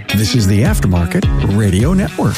This is the Aftermarket Radio Network.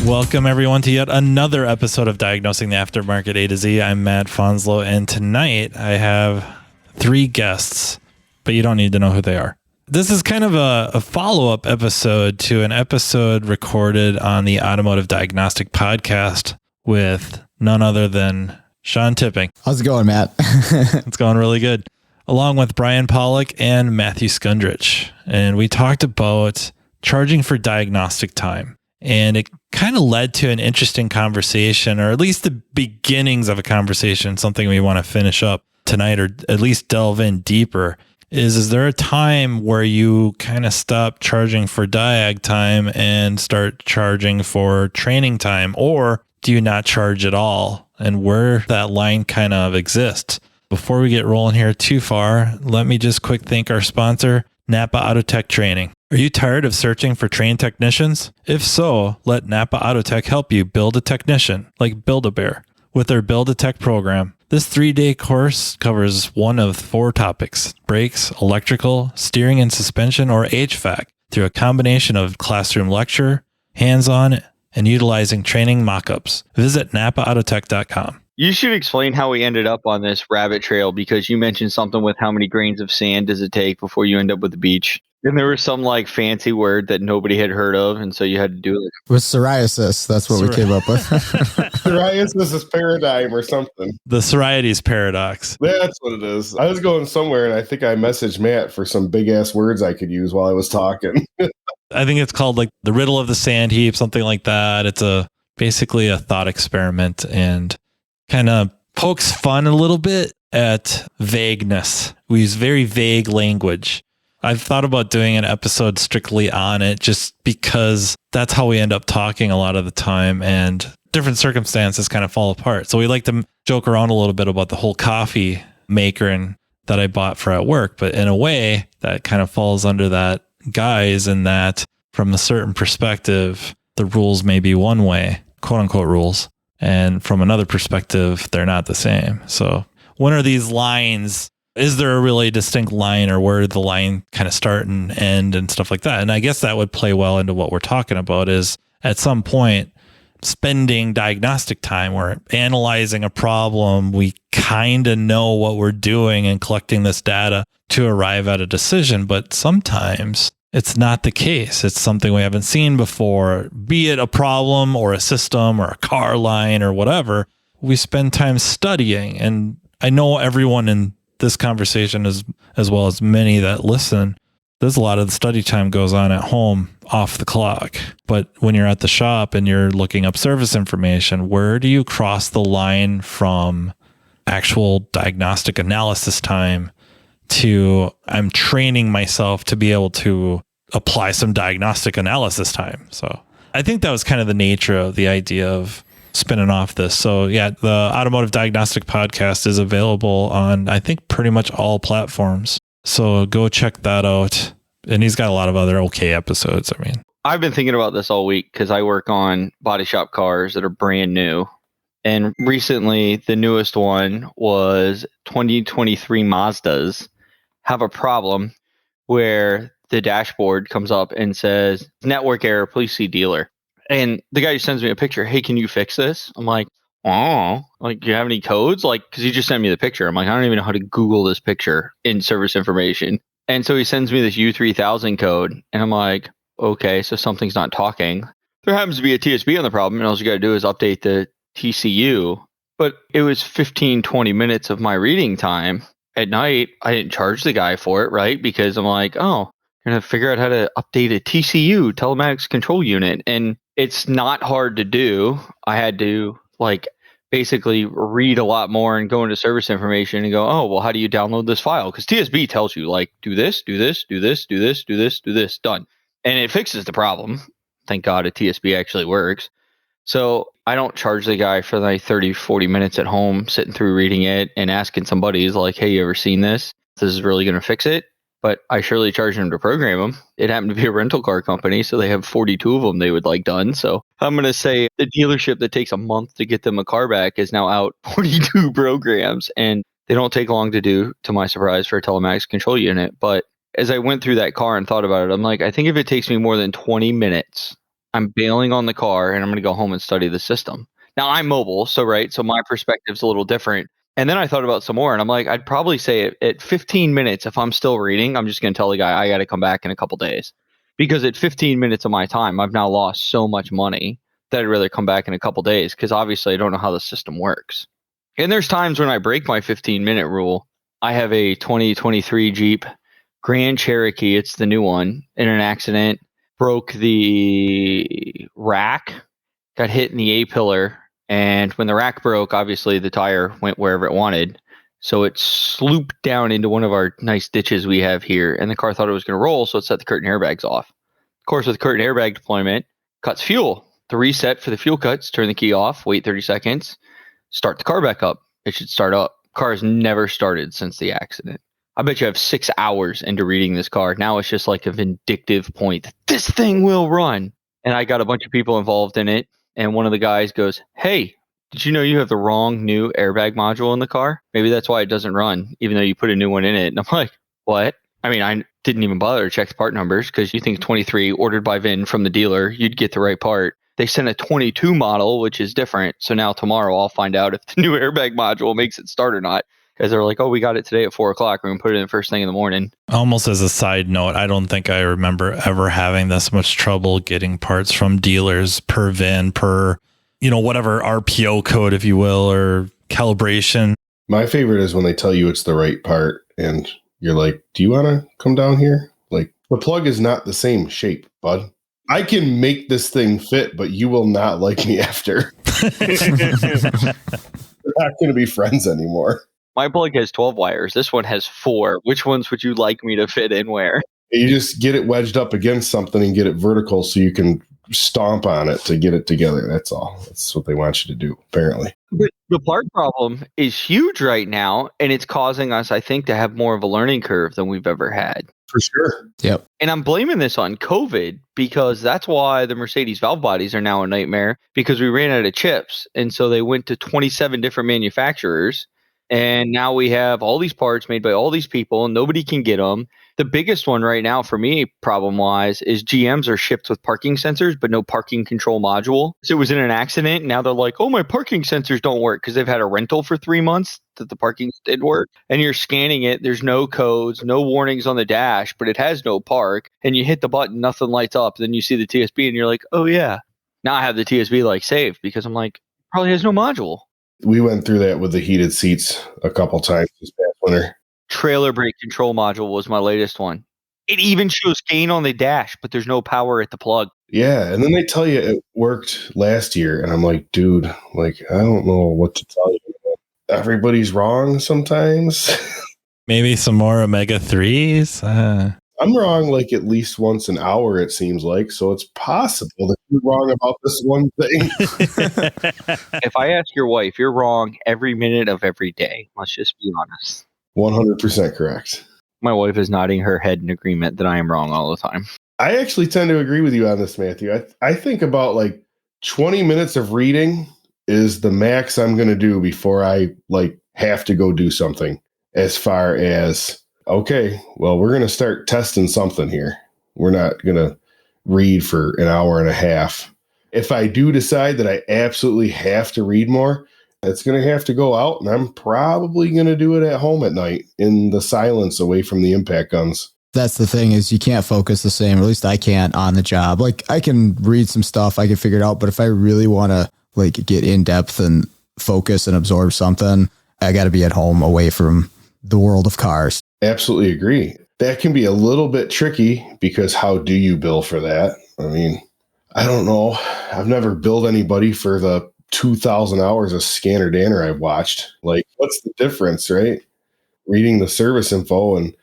Welcome, everyone, to yet another episode of Diagnosing the Aftermarket A to Z. I'm Matt Fonslow, and tonight I have three guests, but you don't need to know who they are. This is kind of a follow-up episode to an episode recorded on the Automotive Diagnostic podcast with none other than Sean Tipping. How's it going, Matt? It's going really good. Along with Brian Pollock and Matthew Skundrich. And we talked about charging for diagnostic time. And it kind of led to an interesting conversation, or at least the beginnings of a conversation, something we want to finish up tonight, or at least delve in deeper. Is there a time where you kind of stop charging for diag time and start charging for training time, or do you not charge at all, and where that line kind of exists? Before we get rolling here too far, let me just quick thank our sponsor, Napa Auto Tech Training. Are you tired of searching for trained technicians? If so, let Napa Auto Tech help you build a technician, like Build-A-Bear, with their Build-A-Tech program. This 3-day course covers one of 4 topics: brakes, electrical, steering and suspension, or HVAC, through a combination of classroom lecture, hands-on, and utilizing training mock-ups. Visit napaautotech.com. You should explain how we ended up on this rabbit trail, because you mentioned something with how many grains of sand does it take before you end up with the beach. And there was some like fancy word that nobody had heard of, and so you had to do it. It was psoriasis. That's what we came up with. Psoriasis is paradigm or something. The Psoriates paradox. That's what it is. I was going somewhere, and I think I messaged Matt for some big-ass words I could use while I was talking. I think it's called like the riddle of the sand heap, something like that. It's basically a thought experiment and kind of pokes fun a little bit at vagueness. We use very vague language. I've thought about doing an episode strictly on it just because that's how we end up talking a lot of the time, and different circumstances kind of fall apart. So we like to joke around a little bit about the whole coffee maker and that I bought for at work. But in a way, that kind of falls under that guise, in that from a certain perspective, the rules may be one way, quote unquote rules. And from another perspective, they're not the same. So when are these lines? Is there a really distinct line, or where the line kind of start and end and stuff like that? And I guess that would play well into what we're talking about, is at some point spending diagnostic time, we're analyzing a problem. We kind of know what we're doing and collecting this data to arrive at a decision. But sometimes it's not the case. It's something we haven't seen before, be it a problem or a system or a car line or whatever. We spend time studying. And I know everyone in this conversation, as well as many that listen, there's a lot of the study time goes on at home off the clock. But when you're at the shop and you're looking up service information, where do you cross the line from actual diagnostic analysis time to I'm training myself to be able to apply some diagnostic analysis time? So I think that was kind of the nature of the idea of spinning off this. So yeah, the Automotive Diagnostic podcast is available on, I think, pretty much all platforms. So go check that out. And he's got a lot of other okay episodes. I mean, I've been thinking about this all week because I work on body shop cars that are brand new. And recently, the newest one was 2023 Mazdas have a problem where the dashboard comes up and says, network error, please see dealer. And the guy sends me a picture. Hey, can you fix this? I'm like, oh, like, do you have any codes? Like, because he just sent me the picture. I'm like, I don't even know how to Google this picture in service information. And so he sends me this U3000 code. And I'm like, okay, so something's not talking. There happens to be a TSB on the problem. And all you got to do is update the TCU. But it was 15, 20 minutes of my reading time at night. I didn't charge the guy for it, right? Because I'm like, oh, I'm going to figure out how to update a TCU, telematics control unit. And it's not hard to do. I had to basically read a lot more and go into service information and go, oh, well, how do you download this file? Because TSB tells you do this, do this, do this, do this, do this, do this, done. And it fixes the problem. Thank God a TSB actually works. So I don't charge the guy for 30, 40 minutes at home sitting through reading it and asking some buddies like, hey, you ever seen this? This is really going to fix it. but I surely charged them to program them. It happened to be a rental car company, so they have 42 of them they would like done. So I'm going to say the dealership that takes a month to get them a car back is now out 42 programs, and they don't take long to do, to my surprise, for a telematics control unit. But as I went through that car and thought about it, I'm like, I think if it takes me more than 20 minutes, I'm bailing on the car and I'm going to go home and study the system. Now I'm mobile, so my perspective's a little different. And then I thought about some more, and I'm like, I'd probably say at 15 minutes, if I'm still reading, I'm just going to tell the guy I got to come back in a couple days. Because at 15 minutes of my time, I've now lost so much money that I'd rather come back in a couple days, because obviously I don't know how the system works. And there's times when I break my 15-minute rule. I have a 2023 Jeep Grand Cherokee, it's the new one, in an accident, broke the rack, got hit in the A-pillar. And when the rack broke, obviously the tire went wherever it wanted. So it slooped down into one of our nice ditches we have here. And the car thought it was going to roll, so it set the curtain airbags off. Of course, with curtain airbag deployment, cuts fuel. The reset for the fuel cuts, turn the key off, wait 30 seconds, start the car back up. It should start up. Car has never started since the accident. I bet you have 6 hours into reading this car. Now it's just like a vindictive point. This thing will run. And I got a bunch of people involved in it. And one of the guys goes, hey, did you know you have the wrong new airbag module in the car? Maybe that's why it doesn't run, even though you put a new one in it. And I'm like, what? I mean, I didn't even bother to check the part numbers, because you think 23 ordered by VIN from the dealer, you'd get the right part. They sent a 22 model, which is different. So now tomorrow I'll find out if the new airbag module makes it start or not. Because they're like, oh, we got it today at 4 o'clock. We're going to put it in first thing in the morning. Almost as a side note, I don't think I remember ever having this much trouble getting parts from dealers per VIN, per, whatever RPO code, if you will, or calibration. My favorite is when they tell you it's the right part and you're like, do you want to come down here? Like, the plug is not the same shape, bud. I can make this thing fit, but you will not like me after. We're not going to be friends anymore. My plug has 12 wires. This one has 4. Which ones would you like me to fit in where? You just get it wedged up against something and get it vertical so you can stomp on it to get it together. That's all. That's what they want you to do, apparently. But the part problem is huge right now, and it's causing us, I think, to have more of a learning curve than we've ever had. For sure. Yep. And I'm blaming this on COVID, because that's why the Mercedes valve bodies are now a nightmare, because we ran out of chips. And so they went to 27 different manufacturers. And now we have all these parts made by all these people, and nobody can get them. The biggest one right now for me, problem-wise, is GMs are shipped with parking sensors, but no parking control module. So it was in an accident. Now they're like, oh, my parking sensors don't work, because they've had a rental for 3 months that the parking did work. And you're scanning it. There's no codes, no warnings on the dash, but it has no park. And you hit the button, nothing lights up. Then you see the TSB, and you're like, oh, yeah. Now I have the TSB saved, because I'm like, probably has no module. We went through that with the heated seats a couple times this past winter. Trailer brake control module was my latest one. It even shows gain on the dash, but there's no power at the plug. Yeah, and then they tell you it worked last year, and I'm like, dude, I don't know what to tell you. Everybody's wrong sometimes. Maybe some more omega-3s? I'm wrong at least once an hour, it seems like, so it's possible that you're wrong about this one thing. If I ask your wife, you're wrong every minute of every day. Let's just be honest. 100% correct. My wife is nodding her head in agreement that I am wrong all the time. I actually tend to agree with you on this, Matthew. I think about 20 minutes of reading is the max I'm going to do before I have to go do something, as far as, okay, well, we're going to start testing something here. We're not going to read for an hour and a half. If I do decide that I absolutely have to read more, it's going to have to go out, and I'm probably going to do it at home at night in the silence away from the impact guns. That's the thing, is you can't focus the same, or at least I can't, on the job. I can read some stuff, I can figure it out, but if I really want to get in depth and focus and absorb something, I got to be at home away from the world of cars. Absolutely agree. That can be a little bit tricky, because how do you bill for that? I mean, I don't know. I've never billed anybody for the 2,000 hours of Scanner Danner I've watched. What's the difference, right? Reading the service info, and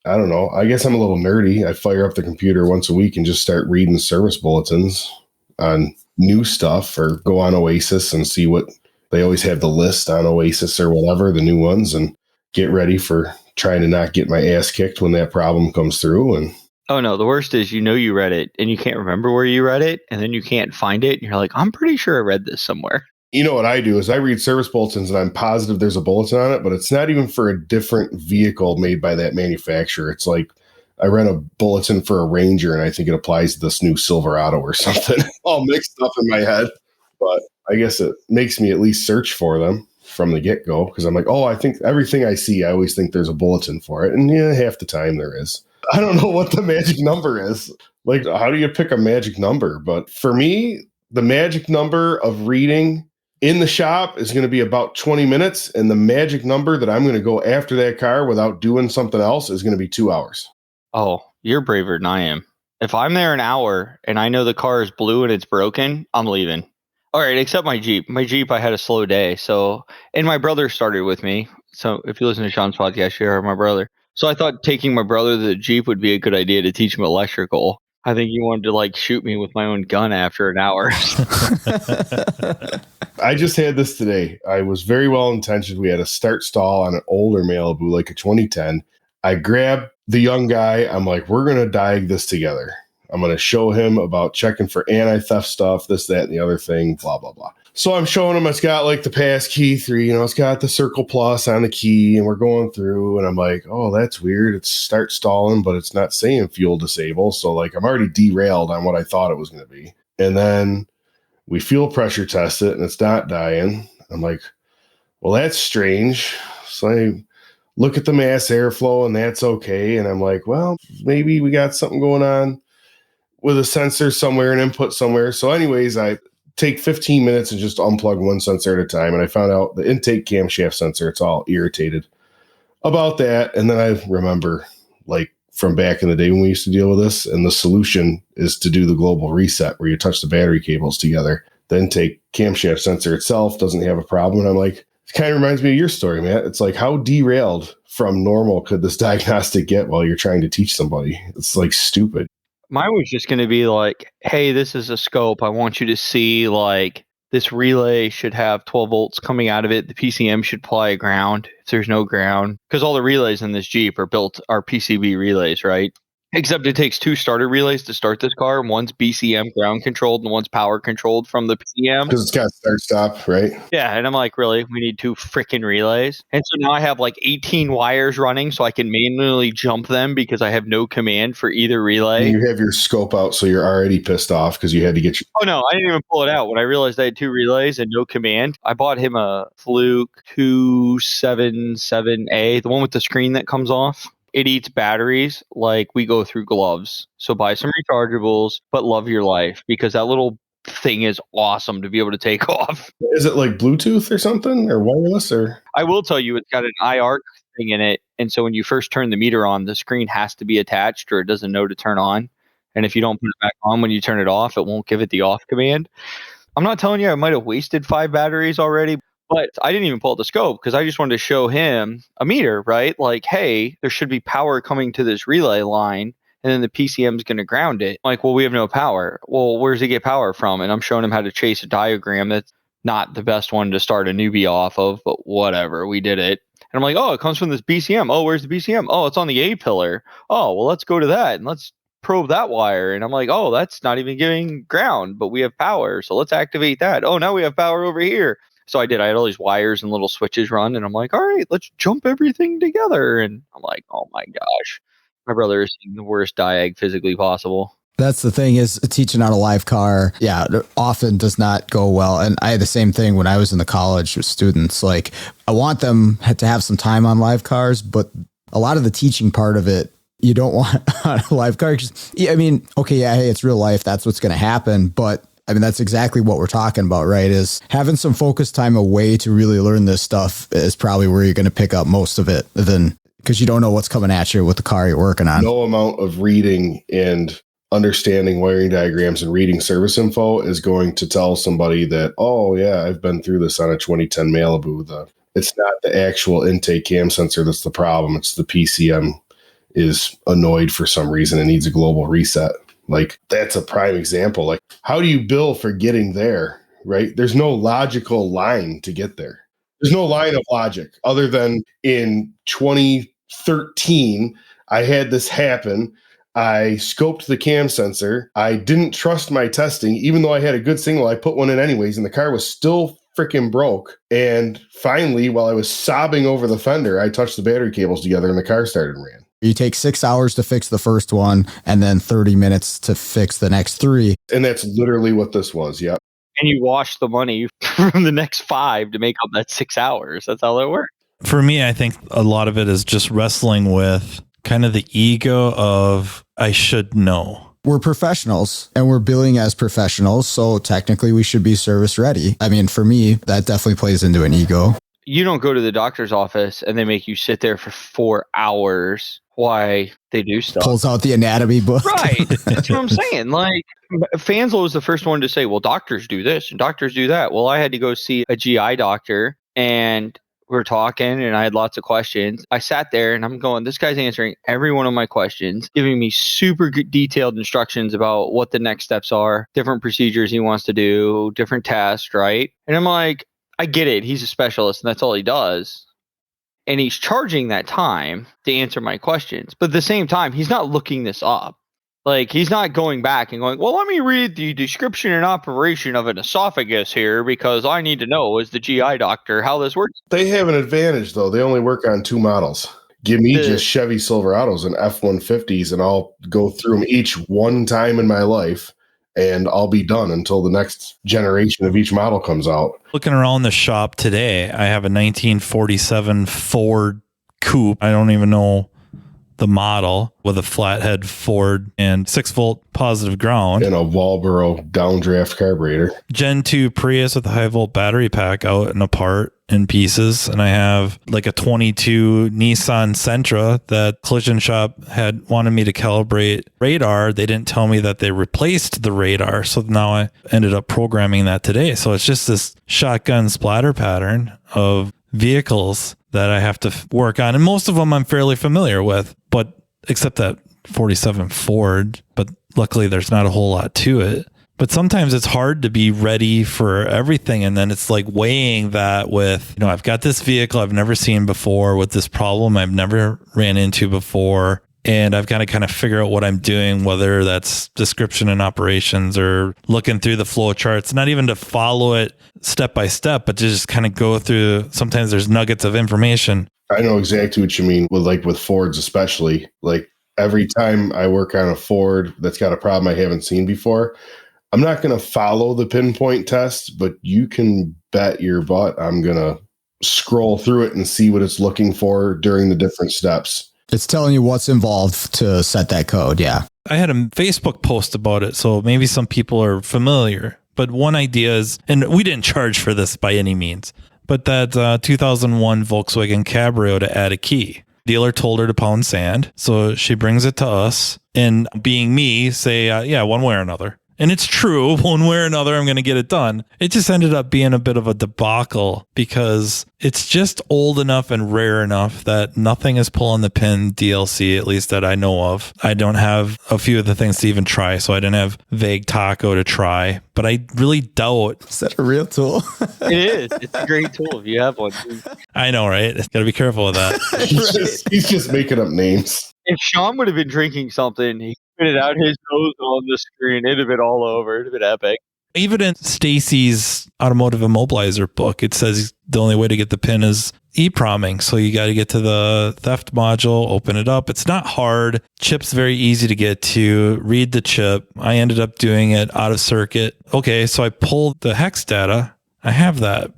I don't know. I guess I'm a little nerdy. I fire up the computer once a week and just start reading service bulletins on new stuff, or go on Oasis and see what they always have, the list on Oasis or whatever, the new ones, and get ready for trying to not get my ass kicked when that problem comes through. And oh no, the worst is you read it and you can't remember where you read it, and then you can't find it and you're like, I'm pretty sure I read this somewhere. You know what I do is I read service bulletins and I'm positive there's a bulletin on it, but it's not even for a different vehicle made by that manufacturer. It's like I read a bulletin for a Ranger and I think it applies to this new Silverado or something. All mixed up in my head. But I guess it makes me at least search for them from the get-go, because I'm like, oh, I think everything I see, I always think there's a bulletin for it. And yeah, half the time there is. I don't know what the magic number is. Like, how do you pick a magic number? But for me, the magic number of reading in the shop is going to be about 20 minutes. And the magic number that I'm going to go after that car without doing something else is going to be 2 hours. Oh, you're braver than I am. If I'm there an hour and I know the car is blue and it's broken, I'm leaving. All right, except my Jeep. My Jeep, I had a slow day. And my brother started with me. So if you listen to Sean's podcast, you heard my brother. So I thought taking my brother to the Jeep would be a good idea to teach him electrical. I think he wanted to shoot me with my own gun after an hour. I just had this today. I was very well intentioned. We had a start stall on an older Malibu, like a 2010. I grabbed the young guy. I'm like, we're going to diag this together. I'm going to show him about checking for anti-theft stuff, this, that, and the other thing, blah, blah, blah. So I'm showing him it's got the pass key 3, it's got the circle plus on the key, and we're going through, and I'm like, oh, that's weird. It's start stalling, but it's not saying fuel disable. So I'm already derailed on what I thought it was going to be. And then we fuel pressure test it and it's not dying. I'm like, well, that's strange. So I look at the mass airflow and that's okay. And I'm like, well, maybe we got something going on with a sensor somewhere, an input somewhere. So anyways, I take 15 minutes and just unplug one sensor at a time. And I found out the intake camshaft sensor, it's all irritated about that. And then I remember from back in the day when we used to deal with this, and the solution is to do the global reset where you touch the battery cables together. The intake camshaft sensor itself doesn't have a problem. And I'm like, it kind of reminds me of your story, Matt. It's like, how derailed from normal could this diagnostic get while you're trying to teach somebody? It's stupid. Mine was just going to be hey, this is a scope. I want you to see this relay should have 12 volts coming out of it. The PCM should apply a ground if there's no ground, because all the relays in this Jeep are PCB relays, right? Except it takes 2 starter relays to start this car. One's BCM ground controlled and one's power controlled from the PCM. Because it's got start stop, right? Yeah, and I'm like, really? We need 2 freaking relays? And so now I have 18 wires running so I can manually jump them because I have no command for either relay. And you have your scope out, so you're already pissed off because you had to get your... Oh, no, I didn't even pull it out. When I realized I had 2 relays and no command, I bought him a Fluke 277A, the one with the screen that comes off. It eats batteries like we go through gloves. So buy some rechargeables, but love your life, because that little thing is awesome to be able to take off. Is it Bluetooth or something, or wireless? Or I will tell you, it's got an IR thing in it. And so when you first turn the meter on, the screen has to be attached or it doesn't know to turn on. And if you don't put it back on when you turn it off, it won't give it the off command. I'm not telling you I might have wasted 5 batteries already, but I didn't even pull out the scope because I just wanted to show him a meter, right? Hey, there should be power coming to this relay line, and then the PCM is going to ground it. Well, we have no power. Well, where does he get power from? And I'm showing him how to chase a diagram that's not the best one to start a newbie off of, but whatever, we did it. And I'm like, oh, it comes from this BCM. Oh, where's the BCM? Oh, it's on the A pillar. Oh, well, let's go to that and let's probe that wire. And I'm like, oh, that's not even giving ground, but we have power. So let's activate that. Oh, now we have power over here. So I did. I had all these wires and little switches run, and I'm like, all right, let's jump everything together. And I'm like, oh my gosh, my brother is seeing the worst diag physically possible. That's the thing, is teaching on a live car, often does not go well. And I had the same thing when I was in the college with students. I want them to have some time on live cars, but a lot of the teaching part of it, you don't want on a live car. Hey, it's real life. That's what's going to happen. But that's exactly what we're talking about, right? Is having some focus time away to really learn this stuff is probably where you're going to pick up most of it, because you don't know what's coming at you with the car you're working on. No amount of reading and understanding wiring diagrams and reading service info is going to tell somebody that, oh yeah, I've been through this on a 2010 Malibu. It's not the actual intake cam sensor that's the problem. It's the PCM is annoyed for some reason and needs a global reset. That's a prime example. How do you bill for getting there, right? There's no logical line to get there. There's no line of logic other than in 20 13, I had this happen. I scoped the cam sensor. I didn't trust my testing. Even though I had a good signal, I put one in anyways, and the car was still freaking broke. And finally, while I was sobbing over the fender, I touched the battery cables together and the car started and ran. You take 6 hours to fix the first one and then 30 minutes to fix the next 3. And that's literally what this was. Yep. And you wash the money from the next 5 to make up that 6 hours. That's how that works. For me, I think a lot of it is just wrestling with kind of the ego of I should know. We're professionals and we're billing as professionals. So technically we should be service ready. I mean, for me, that definitely plays into an ego. You don't go to the doctor's office and they make you sit there for 4 hours while they do stuff. Pulls out the anatomy book. Right. That's what I'm saying. Like, Fanslow was the first one to say, well, doctors do this and doctors do that. Well, I had to go see a GI doctor and we were talking and I had lots of questions. I sat there and I'm going, this guy's answering every one of my questions, giving me super detailed instructions about what the next steps are, different procedures he wants to do, different tests, right? And I'm like, I get it. He's a specialist and that's all he does. And he's charging that time to answer my questions. But at the same time, he's not looking this up. Like, he's not going back and going, well, let me read the description and operation of an esophagus here because I need to know as the GI doctor how this works. They have an advantage, though. They only work on 2 models. Give me just Chevy Silverados and F-150s, and I'll go through them each one time in my life, and I'll be done until the next generation of each model comes out. Looking around the shop today, I have a 1947 Ford Coupe. I don't even know the model, with a flathead Ford and 6-volt positive ground. And a Walboro downdraft carburetor. Gen 2 Prius with a high volt battery pack out and apart in pieces. And I have like a 22 Nissan Sentra that Collision Shop had wanted me to calibrate radar. They didn't tell me that they replaced the radar. So now I ended up programming that today. So it's just this shotgun splatter pattern of vehicles that I have to work on. And most of them I'm fairly familiar with, but except that 47 Ford, but luckily there's not a whole lot to it. But sometimes it's hard to be ready for everything. And then it's like weighing that with, you know, I've got this vehicle I've never seen before with this problem I've never ran into before. And I've got to kind of figure out what I'm doing, whether that's description and operations or looking through the flow charts, not even to follow it step by step, but to just kind of go through. Sometimes there's nuggets of information. I know exactly what you mean with Fords, especially. Like, every time I work on a Ford that's got a problem I haven't seen before, I'm not going to follow the pinpoint test, but you can bet your butt I'm going to scroll through it and see what it's looking for during the different steps. It's telling you what's involved to set that code. Yeah. I had a Facebook post about it, so maybe some people are familiar. But one idea is, and we didn't charge for this by any means, but that 2001 Volkswagen Cabrio to add a key. Dealer told her to pound sand, so she brings it to us. And being me, say, yeah, one way or another. And it's true, one way or another, I'm going to get it done. It just ended up being a bit of a debacle because it's just old enough and rare enough that nothing is pulling the pin DLC, at least that I know of. I don't have a few of the things to even try, so I didn't have Vague Taco to try. But I really doubt. Is that a real tool? It is. It's a great tool if you have one. I know, right? Got to be careful with that. He's just making up names. If Sean would have been drinking something, he put it out his nose on the screen. It'd have been all over. It'd have been epic. Even in Stacy's automotive immobilizer book, it says the only way to get the pin is EEPROMing. So you got to get to the theft module, open it up. It's not hard. Chip's very easy to get to. Read the chip. I ended up doing it out of circuit. Okay, so I pulled the hex data. I have that.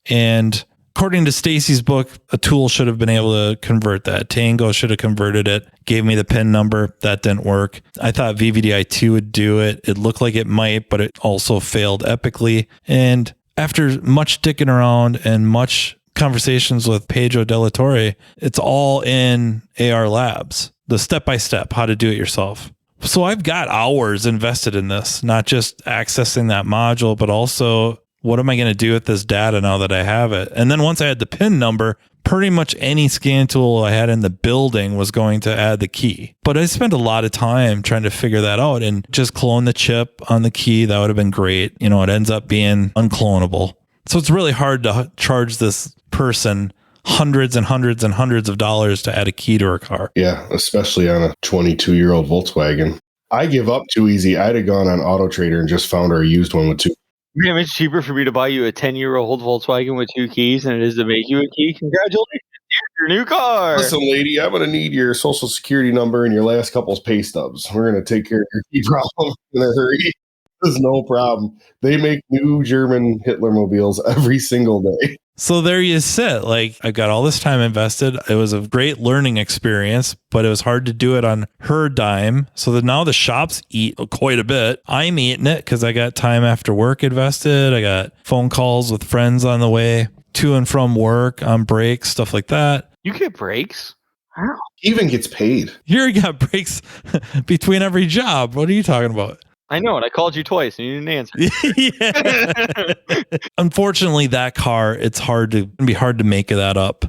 And according to Stacy's book, a tool should have been able to convert that. Tango should have converted it, gave me the PIN number. That didn't work. I thought VVDI2 would do it. It looked like it might, but it also failed epically. And after much dicking around and much conversations with Pedro Della Torre, it's all in AR Labs, the step-by-step, how to do it yourself. So I've got hours invested in this, not just accessing that module, but also what am I going to do with this data now that I have it? And then once I had the PIN number, pretty much any scan tool I had in the building was going to add the key. But I spent a lot of time trying to figure that out, and just clone the chip on the key. That would have been great. You know, it ends up being unclonable. So it's really hard to charge this person hundreds and hundreds and hundreds of dollars to add a key to her car. Yeah, especially on a 22-year-old Volkswagen. I give up too easy. I'd have gone on Auto Trader and just found her a used one with 2. Damn, it's cheaper for me to buy you a 10-year-old Volkswagen with 2 keys than it is to make you a key. Congratulations, here's your new car. Listen, lady, I'm going to need your social security number and your last couple's pay stubs. We're going to take care of your key problem in a hurry. There's no problem. They make new German Hitler mobiles every single day. So there you sit. Like, I got all this time invested. It was a great learning experience, but it was hard to do it on her dime. So that now the shops eat quite a bit. I'm eating it because I got time after work invested. I got phone calls with friends on the way to and from work, on breaks, stuff like that. You get breaks? How? He even gets paid. Here you got breaks between every job. What are you talking about? I know, and I called you twice and you didn't answer. Yeah. Unfortunately, that car, it'd be hard to make that up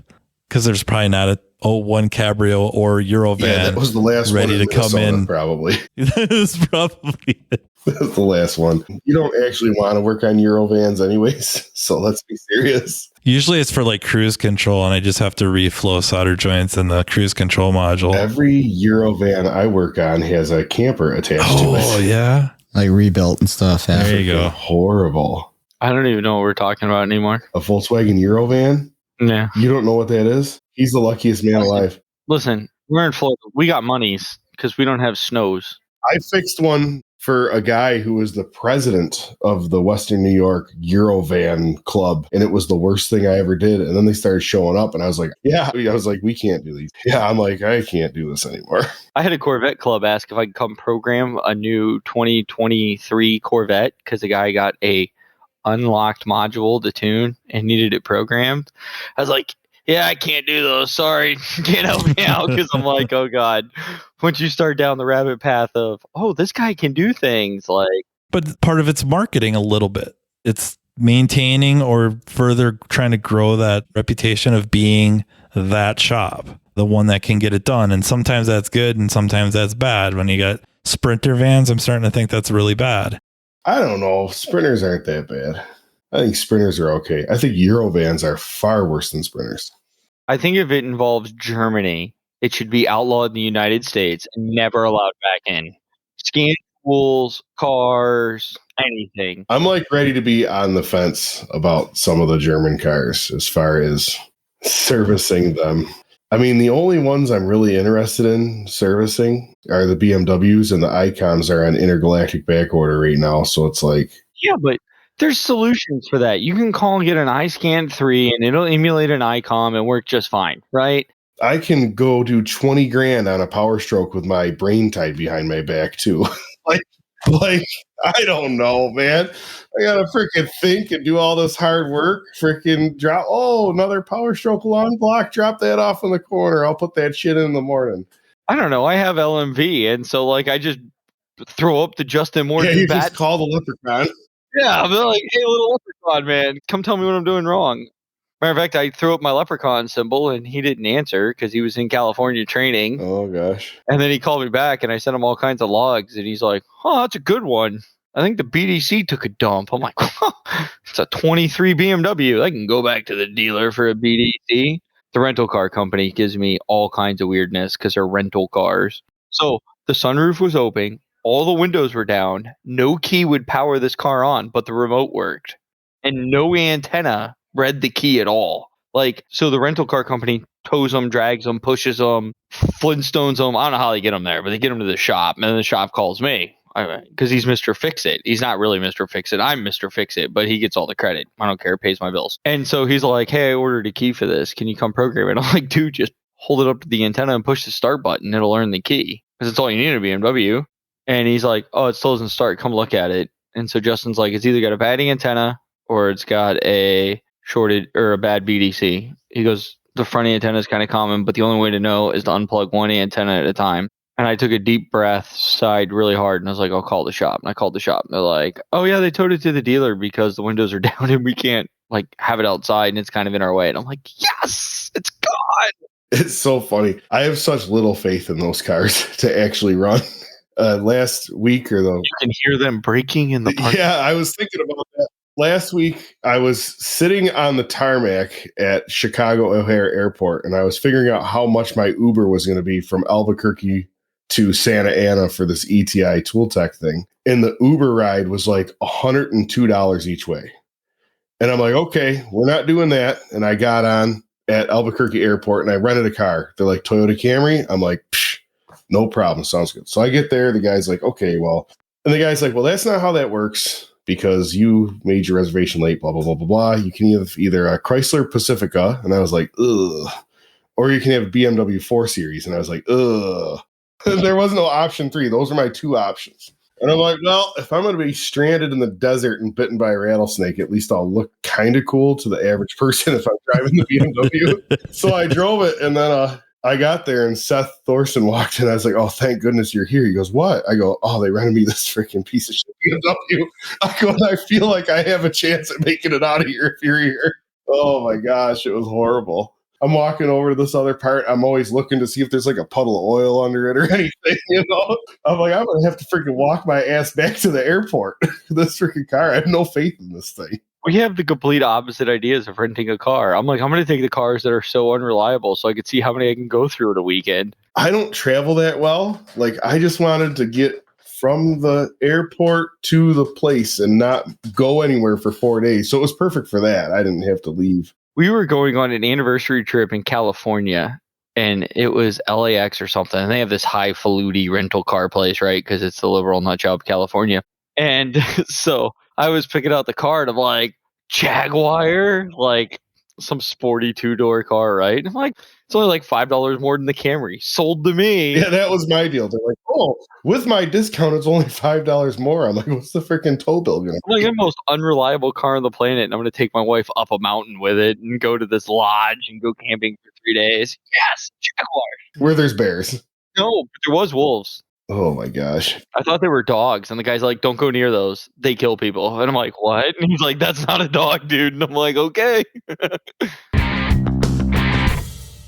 because there's probably not a 01 Cabrio or Eurovan. Yeah, that was the last ready one to come in. Probably. That is probably it. That's the last one. You don't actually want to work on Eurovans anyways, so let's be serious. Usually it's for like cruise control, and I just have to reflow solder joints in the cruise control module. Every Eurovan I work on has a camper attached to it. Oh, yeah. Like rebuilt and stuff. Yeah. There you go. Horrible. I don't even know what we're talking about anymore. A Volkswagen Eurovan? Yeah. You don't know what that is? He's the luckiest man alive. Listen, we're in Florida. We got monies because we don't have snows. I fixed one for a guy who was the president of the Western New York Eurovan Club, and it was the worst thing I ever did. And then they started showing up, and I was like, we can't do these. Yeah, I'm like, I can't do this anymore. I had a Corvette club ask if I could come program a new 2023 Corvette because the guy got a unlocked module to tune and needed it programmed. I was like, yeah, I can't do those. Sorry. Can't help me out because I'm like, oh, God. Once you start down the rabbit path of, oh, this guy can do things like. But part of it's marketing a little bit. It's maintaining or further trying to grow that reputation of being that shop, the one that can get it done. And sometimes that's good and sometimes that's bad. When you got Sprinter vans, I'm starting to think that's really bad. I don't know. Sprinters aren't that bad. I think Sprinters are okay. I think Eurovans are far worse than Sprinters. I think if it involves Germany, it should be outlawed in the United States and never allowed back in. Scan tools, cars, anything. I'm like ready to be on the fence about some of the German cars as far as servicing them. I mean, the only ones I'm really interested in servicing are the BMWs, and the Icons are on intergalactic back order right now. So it's like, yeah, but there's solutions for that. You can call and get an iScan 3 and it'll emulate an ICOM and work just fine, right? I can go do 20 grand on a Power Stroke with my brain tied behind my back too. like, I don't know, man. I gotta freaking think and do all this hard work. Freaking drop. Oh, another Power Stroke long block. Drop that off in the corner. I'll put that shit in the morning. I don't know. I have LMV, and so like I just throw up the Justin Morgan Yeah, you bat. just call the leprechaun. Yeah, I'm like, hey, little leprechaun, man, come tell me what I'm doing wrong. Matter of fact, I threw up my leprechaun symbol, and he didn't answer because he was in California training. Oh, gosh. And then he called me back, and I sent him all kinds of logs, and he's like, oh, that's a good one. I think the BDC took a dump. I'm like, it's a 23 BMW. I can go back to the dealer for a BDC. The rental car company gives me all kinds of weirdness because they're rental cars. So the sunroof was open. All the windows were down. No key would power this car on, but the remote worked. And no antenna read the key at all. Like, so the rental car company tows them, drags them, pushes them, Flintstones them. I don't know how they get them there, but they get them to the shop. And then the shop calls me because he's Mr. Fix-It. He's not really Mr. Fix-It. I'm Mr. Fix-It, but he gets all the credit. I don't care. Pays my bills. And so he's like, hey, I ordered a key for this. Can you come program it? I'm like, dude, just hold it up to the antenna and push the start button. It'll learn the key because it's all you need in a BMW. And he's like, oh, it still doesn't start. Come look at it. And so Justin's like, it's either got a bad antenna or it's got a shorted or a bad BDC. He goes, the front antenna is kind of common, but the only way to know is to unplug one antenna at a time. And I took a deep breath, sighed really hard, and I was like, I'll call the shop. And I called the shop. And they're like, oh, yeah, they towed it to the dealer because the windows are down and we can't like have it outside and it's kind of in our way. And I'm like, yes, it's gone. It's so funny. I have such little faith in those cars to actually run. Last week or though, you can hear them breaking in the park. Yeah, I was thinking about that. Last week, I was sitting on the tarmac at Chicago O'Hare Airport, and I was figuring out how much my Uber was going to be from Albuquerque to Santa Ana for this ETI Tool Tech thing. And the Uber ride was like $102 each way. And I'm like, okay, we're not doing that. And I got on at Albuquerque Airport and I rented a car. They're like, Toyota Camry. I'm like, no problem. Sounds good. So I get there. The guy's like, okay, well, and the guy's like, well, that's not how that works because you made your reservation late, blah, blah, blah, blah, blah. You can either a Chrysler Pacifica. And I was like, ugh. Or you can have a BMW 4 Series. And I was like, ugh. There was no option 3. Those are my 2 options. And I'm like, well, if I'm going to be stranded in the desert and bitten by a rattlesnake, at least I'll look kind of cool to the average person if I'm driving the BMW. So I drove it, and then I got there, and Seth Thorson walked in. I was like, oh, thank goodness you're here. He goes, what? I go, oh, they rented me this freaking piece of shit BMW. I go, and I feel like I have a chance at making it out of here if you're here. Oh, my gosh, it was horrible. I'm walking over to this other part. I'm always looking to see if there's like a puddle of oil under it or anything, you know? I'm like, I'm going to have to freaking walk my ass back to the airport. This freaking car, I have no faith in this thing. We have the complete opposite ideas of renting a car. I'm like, I'm going to take the cars that are so unreliable so I could see how many I can go through in a weekend. I don't travel that well. Like, I just wanted to get from the airport to the place and not go anywhere for 4 days. So it was perfect for that. I didn't have to leave. We were going on an anniversary trip in California, and it was LAX or something. And they have this highfalutin rental car place, right? Because it's the liberal nut job, California. And so I was picking out the car, and I'm like, Jaguar? Like some sporty 2-door car, right? And I'm like, it's only like $5 more than the Camry. Sold to me. Yeah, that was my deal. They're like, oh, with my discount, it's only $5 more. I'm like, what's the freaking tow bill going to be? I'm like, the most unreliable car on the planet, and I'm going to take my wife up a mountain with it and go to this lodge and go camping for 3 days. Yes, Jaguar. Where there's bears. No, but there was wolves. Oh my gosh. I thought they were dogs, and the guy's like, don't go near those. They kill people. And I'm like, what? And he's like, that's not a dog, dude. And I'm like, okay.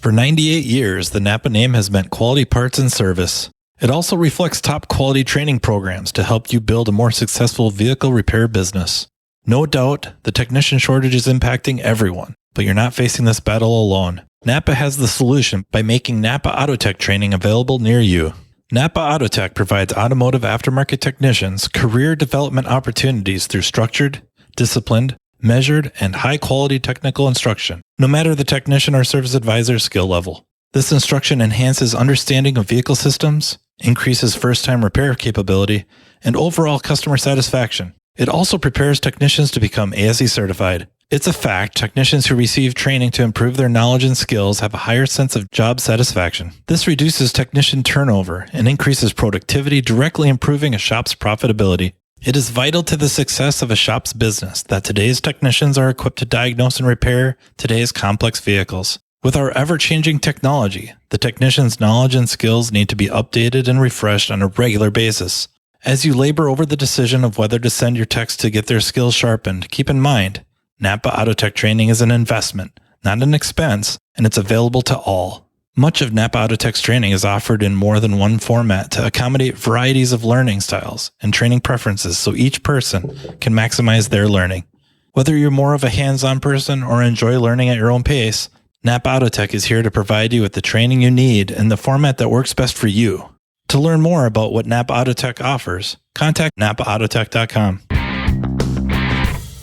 For 98 years, the Napa name has meant quality parts and service. It also reflects top quality training programs to help you build a more successful vehicle repair business. No doubt, the technician shortage is impacting everyone, but you're not facing this battle alone. Napa has the solution by making Napa AutoTech training available near you. Napa AutoTech provides automotive aftermarket technicians career development opportunities through structured, disciplined, measured, and high-quality technical instruction, no matter the technician or service advisor's skill level. This instruction enhances understanding of vehicle systems, increases first-time repair capability, and overall customer satisfaction. It also prepares technicians to become ASE certified. It's a fact technicians who receive training to improve their knowledge and skills have a higher sense of job satisfaction. This reduces technician turnover and increases productivity, directly improving a shop's profitability. It is vital to the success of a shop's business that today's technicians are equipped to diagnose and repair today's complex vehicles. With our ever-changing technology, the technician's knowledge and skills need to be updated and refreshed on a regular basis. As you labor over the decision of whether to send your techs to get their skills sharpened, keep in mind, Napa AutoTech training is an investment, not an expense, and it's available to all. Much of Napa AutoTech's training is offered in more than one format to accommodate varieties of learning styles and training preferences so each person can maximize their learning. Whether you're more of a hands-on person or enjoy learning at your own pace, Napa AutoTech is here to provide you with the training you need in the format that works best for you. To learn more about what Napa AutoTech offers, contact napaautotech.com.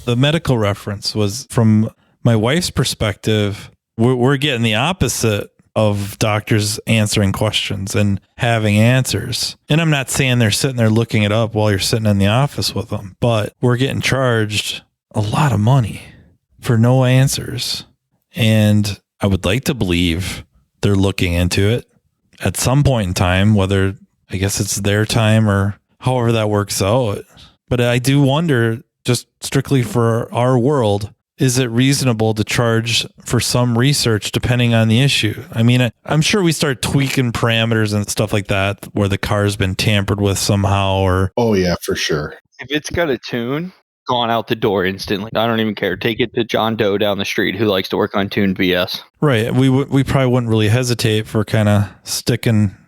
The medical reference was from my wife's perspective. We're getting the opposite of doctors answering questions and having answers. And I'm not saying they're sitting there looking it up while you're sitting in the office with them, but we're getting charged a lot of money for no answers. And I would like to believe they're looking into it at some point in time, whether I guess it's their time or however that works out. But I do wonder, just strictly for our world, is it reasonable to charge for some research depending on the issue? I mean, I'm sure we start tweaking parameters and stuff like that where the car's been tampered with somehow or... Oh, yeah, for sure. If it's got a tune, gone out the door instantly. I don't even care. Take it to John Doe down the street who likes to work on tuned BS. Right. We probably wouldn't really hesitate for kind of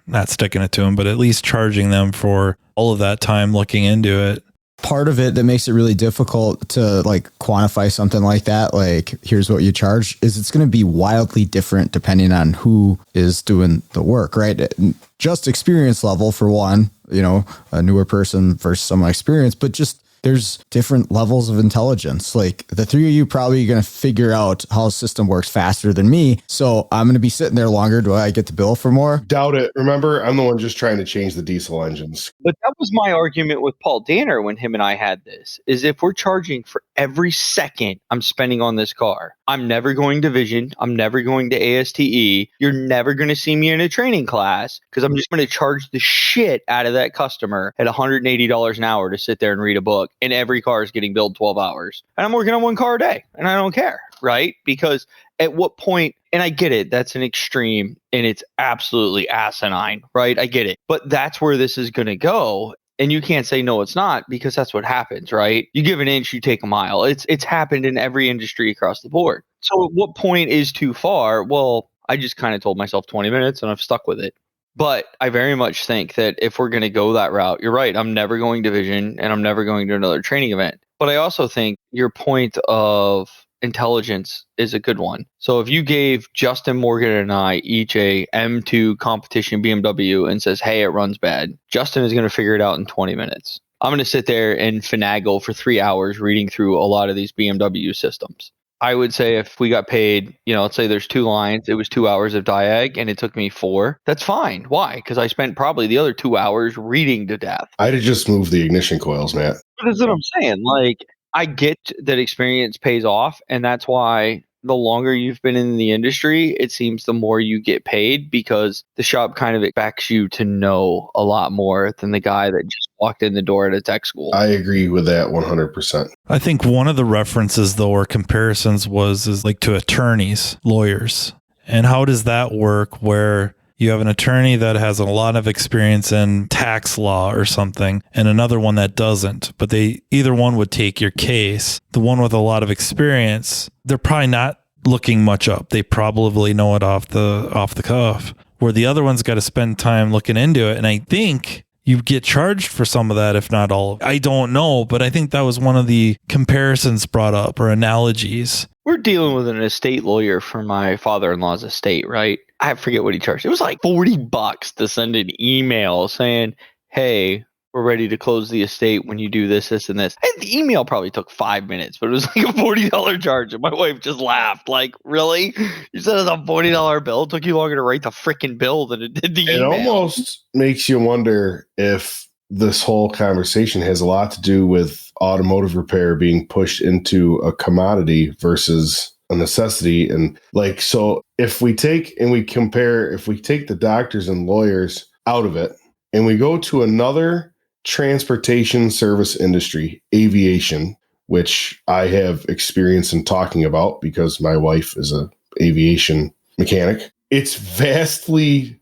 not sticking it to them, but at least charging them for all of that time looking into it. part of it that makes it really difficult to like quantify something like that, like here's what you charge, is it's going to be wildly different depending on who is doing the work, right? Just experience level for one, you know, a newer person versus someone experienced, but just there's different levels of intelligence. Like the three of you probably going to figure out how a system works faster than me. So I'm going to be sitting there longer. Do I get the bill for more? Doubt it. Remember, I'm the one just trying to change the diesel engines. But that was my argument with Paul Danner when him and I had this, is if we're charging for every second I'm spending on this car, I'm never going to Vision. I'm never going to ASTE. You're never going to see me in a training class because I'm just going to charge the shit out of that customer at $180 an hour to sit there and read a book. And every car is getting billed 12 hours. And I'm working on one car a day. And I don't care, right? Because at what point, and I get it, that's an extreme and it's absolutely asinine, right? I get it. But that's where this is going to go. And you can't say, no, it's not, because that's what happens, right? You give an inch, you take a mile. It's happened in every industry across the board. So at what point is too far? Well, I just kind of told myself 20 minutes and I've stuck with it. But I very much think that if we're going to go that route, you're right. I'm never going to Vision and I'm never going to another training event. But I also think your point of intelligence is a good one. So if you gave Justin Morgan and I each a M2 competition BMW and says, hey, it runs bad, Justin is going to figure it out in 20 minutes. I'm going to sit there and finagle for 3 hours reading through a lot of these BMW systems. I would say if we got paid, let's say there's 2 lines, it was 2 hours of diag and it took me 4. That's fine. Why? Because I spent probably the other 2 hours reading to death. I'd have just moved the ignition coils, Matt. That's what I'm saying. Like, I get that experience pays off, and that's why the longer you've been in the industry, it seems the more you get paid, because the shop kind of expects you to know a lot more than the guy that just walked in the door at a tech school. I agree with that 100%. I think one of the references, though, or comparisons is like to attorneys, lawyers. And how does that work where you have an attorney that has a lot of experience in tax law or something and another one that doesn't, but either one would take your case. The one with a lot of experience, they're probably not looking much up. They probably know it off the cuff, where the other one's got to spend time looking into it. And I think you get charged for some of that, if not all. I don't know, but I think that was one of the comparisons brought up, or analogies. We're dealing with an estate lawyer for my father-in-law's estate, right? I forget what he charged. It was like $40 to send an email saying, hey, we're ready to close the estate when you do this, this, and this. And the email probably took 5 minutes, but it was like a $40 charge. And my wife just laughed. Like, really? You said it's a $40 bill? It took you longer to write the freaking bill than it did the email. It almost makes you wonder if this whole conversation has a lot to do with automotive repair being pushed into a commodity versus a necessity. And like, so if we take the doctors and lawyers out of it and we go to another transportation service industry, aviation, which I have experience in talking about because my wife is an aviation mechanic, it's vastly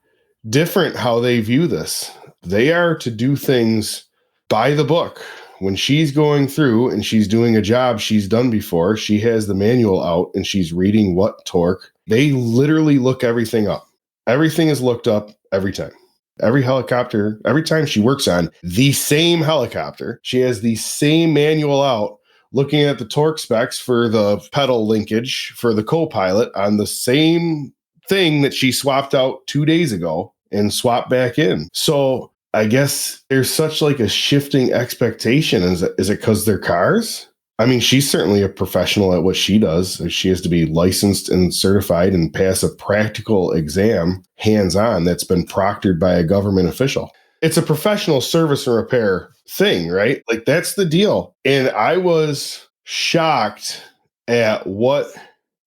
different how they view this. They are to do things by the book. When she's going through and she's doing a job she's done before, she has the manual out and she's reading what torque. They literally look everything up. Everything is looked up every time. Every helicopter, every time she works on the same helicopter, she has the same manual out looking at the torque specs for the pedal linkage for the co-pilot on the same thing that she swapped out 2 days ago and swapped back in. So I guess there's such like a shifting expectation. Is it because they're cars? I mean, she's certainly a professional at what she does. She has to be licensed and certified and pass a practical exam hands-on that's been proctored by a government official. It's a professional service and repair thing, right? Like, that's the deal. And I was shocked at what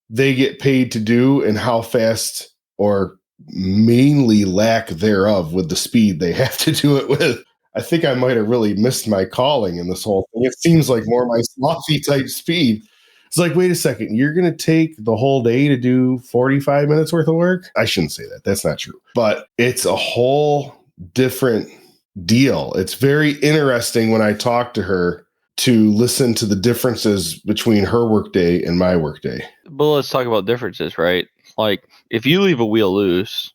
they get paid to do and how fast, or mainly lack thereof, with the speed they have to do it with. I think I might have really missed my calling in this whole thing. It seems like more my sloppy type speed. It's like, wait a second, you're going to take the whole day to do 45 minutes worth of work? I shouldn't say that. That's not true. But it's a whole different deal. It's very interesting when I talk to her to listen to the differences between her workday and my workday. But let's talk about differences, right? Like, if you leave a wheel loose,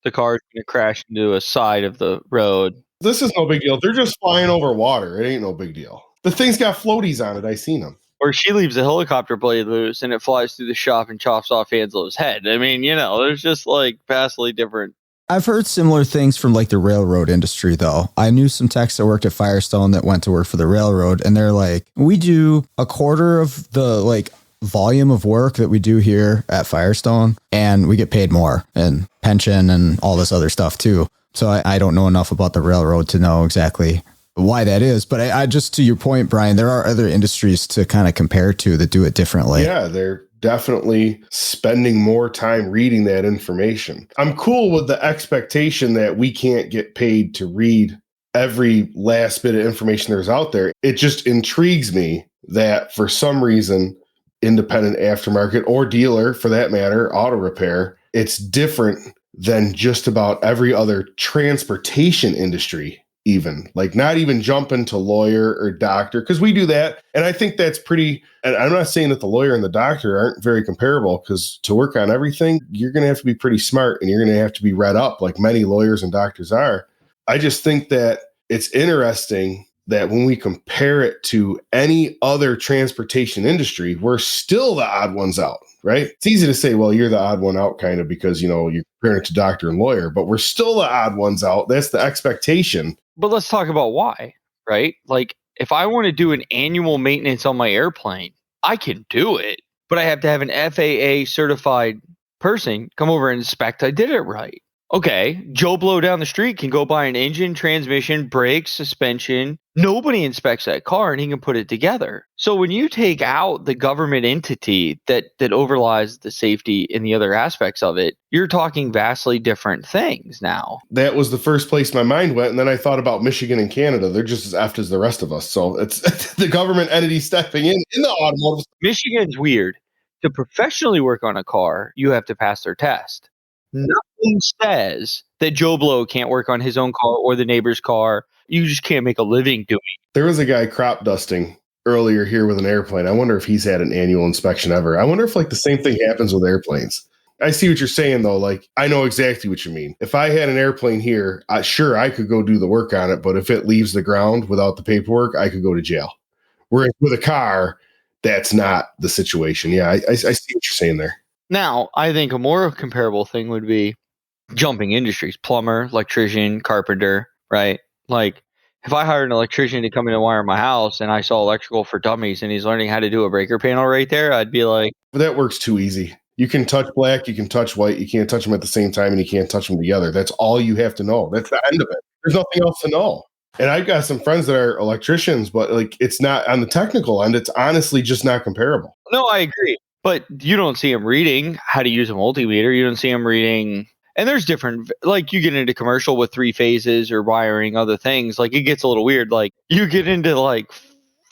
the car's going to crash into a side of the road. This is no big deal. They're just flying over water. It ain't no big deal. The thing's got floaties on it. I seen them. Or she leaves a helicopter blade loose and it flies through the shop and chops off Angelo's head. I mean, there's just like vastly different. I've heard similar things from like the railroad industry, though. I knew some techs that worked at Firestone that went to work for the railroad, and they're like, we do a quarter of the like volume of work that we do here at Firestone, and we get paid more and pension and all this other stuff too. So I don't know enough about the railroad to know exactly why that is. But I just, to your point, Brian, there are other industries to kind of compare to that do it differently. Yeah, they're definitely spending more time reading that information. I'm cool with the expectation that we can't get paid to read every last bit of information there's out there. It just intrigues me that for some reason, independent aftermarket or dealer, for that matter, auto repair, it's different than just about every other transportation industry. Even like not even jumping to lawyer or doctor, because we do that. And I think that's pretty, and I'm not saying that the lawyer and the doctor aren't very comparable, because to work on everything, you're going to have to be pretty smart and you're going to have to be read up like many lawyers and doctors are. I just think that it's interesting that when we compare it to any other transportation industry, we're still the odd ones out, right? It's easy to say, well, you're the odd one out kind of because, you're comparing it to doctor and lawyer, but we're still the odd ones out. That's the expectation. But let's talk about why, right? Like if I want to do an annual maintenance on my airplane, I can do it, but I have to have an FAA certified person come over and inspect I did it right. Okay, Joe Blow down the street can go buy an engine, transmission, brakes, suspension. Nobody inspects that car and he can put it together. So when you take out the government entity that overlies the safety and the other aspects of it, you're talking vastly different things now. That was the first place my mind went. And then I thought about Michigan and Canada. They're just as effed as the rest of us. So it's the government entity stepping in the automotive. Michigan's weird. To professionally work on a car, you have to pass their test. Nothing says that Joe Blow can't work on his own car or the neighbor's car. You just can't make a living doing it. There was a guy crop dusting earlier here with an airplane. I wonder if he's had an annual inspection ever. I wonder if like the same thing happens with airplanes. I see what you're saying though. Like I know exactly what you mean. If I had an airplane here, sure, I could go do the work on it. But if it leaves the ground without the paperwork, I could go to jail. Whereas with a car, that's not the situation. Yeah, I see what you're saying there. Now, I think a more comparable thing would be jumping industries, plumber, electrician, carpenter, right? Like if I hired an electrician to come in and wire my house and I saw electrical for dummies and he's learning how to do a breaker panel right there, I'd be like, but that works too easy. You can touch black, you can touch white, you can't touch them at the same time and you can't touch them together. That's all you have to know. That's the end of it. There's nothing else to know. And I've got some friends that are electricians, but like it's not on the technical end. It's honestly just not comparable. No, I agree. But you don't see them reading how to use a multimeter. You don't see them reading. And there's different, like you get into commercial with 3 phases or wiring, other things. Like it gets a little weird. Like you get into like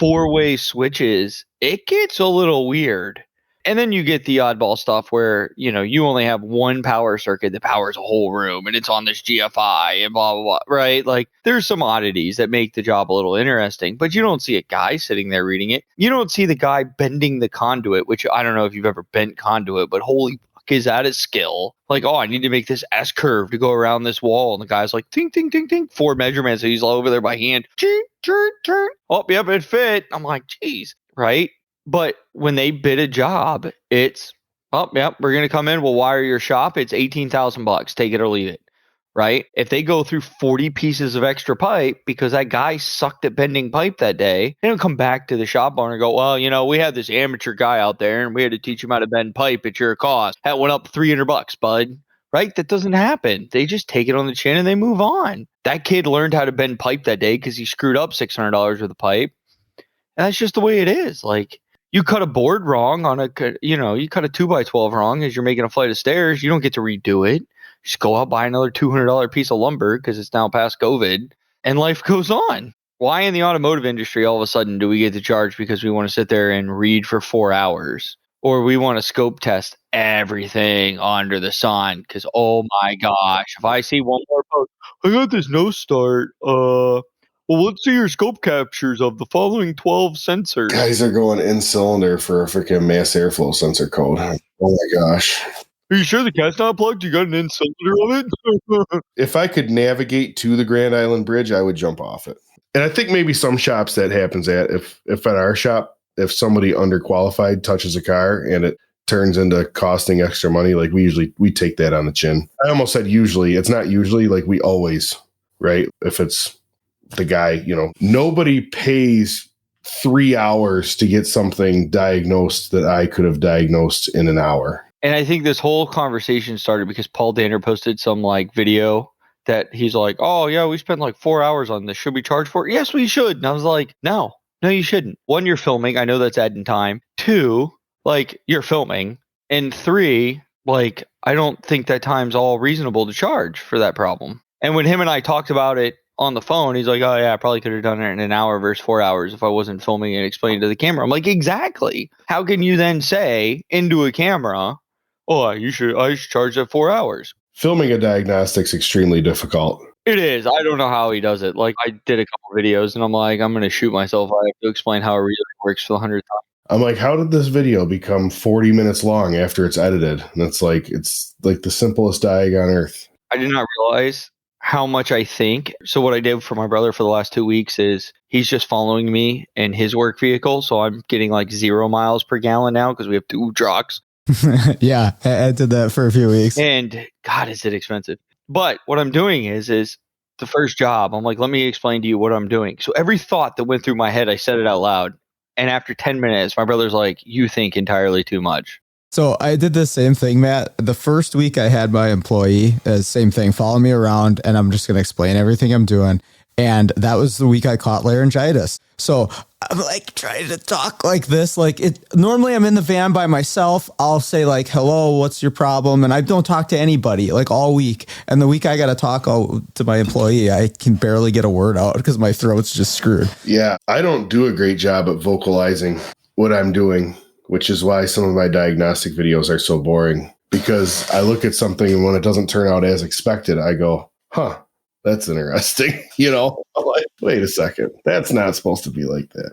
4-way switches. It gets a little weird. And then you get the oddball stuff where, you only have one power circuit that powers a whole room and it's on this GFI and blah, blah, blah, right? Like there's some oddities that make the job a little interesting, but you don't see a guy sitting there reading it. You don't see the guy bending the conduit, which I don't know if you've ever bent conduit, but holy fuck, is that a skill? Like, oh, I need to make this S curve to go around this wall. And the guy's like, ting, ting, ting, ting, 4 measurements. So he's all over there by hand. Turn. Oh, yep, it fit. I'm like, geez, right? But when they bid a job, it's, oh, yep, we're going to come in. We'll wire your shop. It's $18,000. Take it or leave it. Right? If they go through 40 pieces of extra pipe because that guy sucked at bending pipe that day, they don't come back to the shop owner and go, well, we had this amateur guy out there and we had to teach him how to bend pipe at your cost. That went up $300, bud. Right? That doesn't happen. They just take it on the chin and they move on. That kid learned how to bend pipe that day because he screwed up $600 with a pipe. And that's just the way it is. Like, you cut a board wrong on you cut a 2x12 wrong as you're making a flight of stairs. You don't get to redo it. Just go out, buy another $200 piece of lumber because it's now past COVID and life goes on. Why in the automotive industry all of a sudden do we get to charge because we want to sit there and read for 4 hours? Or we want to scope test everything under the sun because, oh my gosh, if I see one more post, I got this no start. Well, let's see your scope captures of the following 12 sensors. Guys are going in cylinder for a freaking mass airflow sensor code. Oh my gosh. Are you sure the cat's not plugged? You got an in cylinder of it? If I could navigate to the Grand Island Bridge, I would jump off it. And I think maybe some shops that happens at, if at our shop, if somebody underqualified touches a car and it turns into costing extra money, like we take that on the chin. I almost said usually. It's not usually, like we always, right? If it's the guy, nobody pays 3 hours to get something diagnosed that I could have diagnosed in an hour. And I think this whole conversation started because Paul Danner posted some like video that he's like, oh yeah, we spent like 4 hours on this. Should we charge for it? Yes, we should. And I was like, no, you shouldn't. 1, you're filming. I know that's adding time. 2, like you're filming. And 3, like, I don't think that time's all reasonable to charge for that problem. And when him and I talked about it on the phone, he's like, oh yeah, I probably could have done it in an hour versus 4 hours if I wasn't filming and explaining to the camera. I'm like, exactly. How can you then say into a camera, oh, I should charge that 4 hours? Filming a diagnostic's extremely difficult. It is. I don't know how he does it. Like, I did a couple videos and I'm like, I'm going to shoot myself. I have to explain how it really works for the 100th time. I'm like, how did this video become 40 minutes long after it's edited? And it's like the simplest diag on earth. I did not realize how much I think. So what I did for my brother for the last 2 weeks is he's just following me in his work vehicle. So I'm getting like 0 miles per gallon now because we have 2 trucks. Yeah, I did that for a few weeks. And God, is it expensive. But what I'm doing is the first job, I'm like, let me explain to you what I'm doing. So every thought that went through my head, I said it out loud. And after 10 minutes, my brother's like, you think entirely too much. So I did the same thing, Matt. The first week I had my employee, same thing, follow me around and I'm just going to explain everything I'm doing. And that was the week I caught laryngitis. So I'm like trying to talk like this. Like normally I'm in the van by myself. I'll say like, hello, what's your problem? And I don't talk to anybody like all week. And the week I got to talk to my employee, I can barely get a word out because my throat's just screwed. Yeah, I don't do a great job at vocalizing what I'm doing, which is why some of my diagnostic videos are so boring, because I look at something and when it doesn't turn out as expected, I go, huh, that's interesting. I'm like, wait a second, that's not supposed to be like that.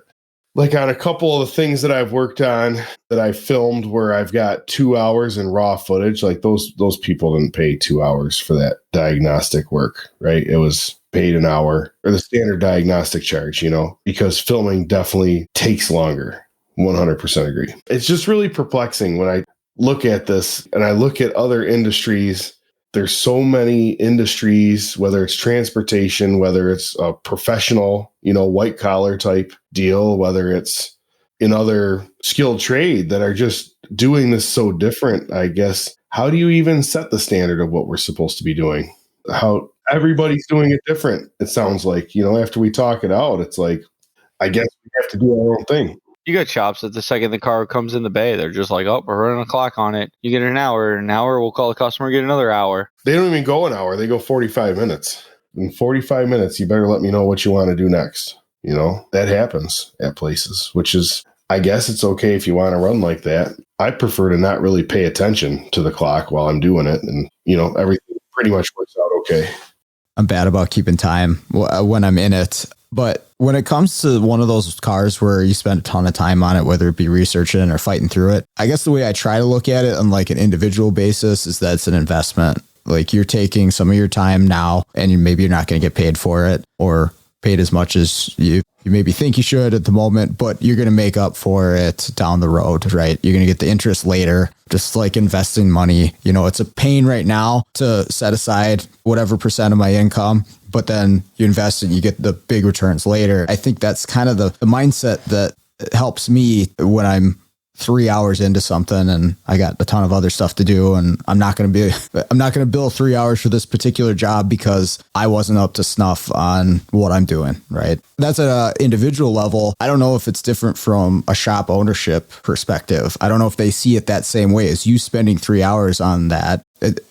Like on a couple of the things that I've worked on that I filmed where I've got 2 hours in raw footage, like those people didn't pay 2 hours for that diagnostic work, right? It was paid an hour, or the standard diagnostic charge, because filming definitely takes longer. 100% agree. It's just really perplexing when I look at this and I look at other industries. There's so many industries, whether it's transportation, whether it's a professional, white collar type deal, whether it's in other skilled trade that are just doing this so different, I guess. How do you even set the standard of what we're supposed to be doing? How everybody's doing it different. It sounds like, after we talk it out, it's like, I guess we have to do our own thing. You got shops that the second the car comes in the bay, they're just like, oh, we're running a clock on it. You get an hour. In an hour, we'll call the customer, get another hour. They don't even go an hour. They go 45 minutes. In 45 minutes, you better let me know what you want to do next. That happens at places, which is, I guess it's okay if you want to run like that. I prefer to not really pay attention to the clock while I'm doing it. And, everything pretty much works out okay. I'm bad about keeping time when I'm in it. But when it comes to one of those cars where you spend a ton of time on it, whether it be researching or fighting through it, I guess the way I try to look at it on like an individual basis is that it's an investment. Like you're taking some of your time now and maybe you're not going to get paid for it or paid as much as you maybe think you should at the moment, but you're going to make up for it down the road, right? You're going to get the interest later, just like investing money. It's a pain right now to set aside whatever % of my income, but then you invest and you get the big returns later. I think that's kind of the mindset that helps me when I'm 3 hours into something and I got a ton of other stuff to do. And I'm not going to bill 3 hours for this particular job because I wasn't up to snuff on what I'm doing. Right. That's at an individual level. I don't know if it's different from a shop ownership perspective. I don't know if they see it that same way as you spending 3 hours on that.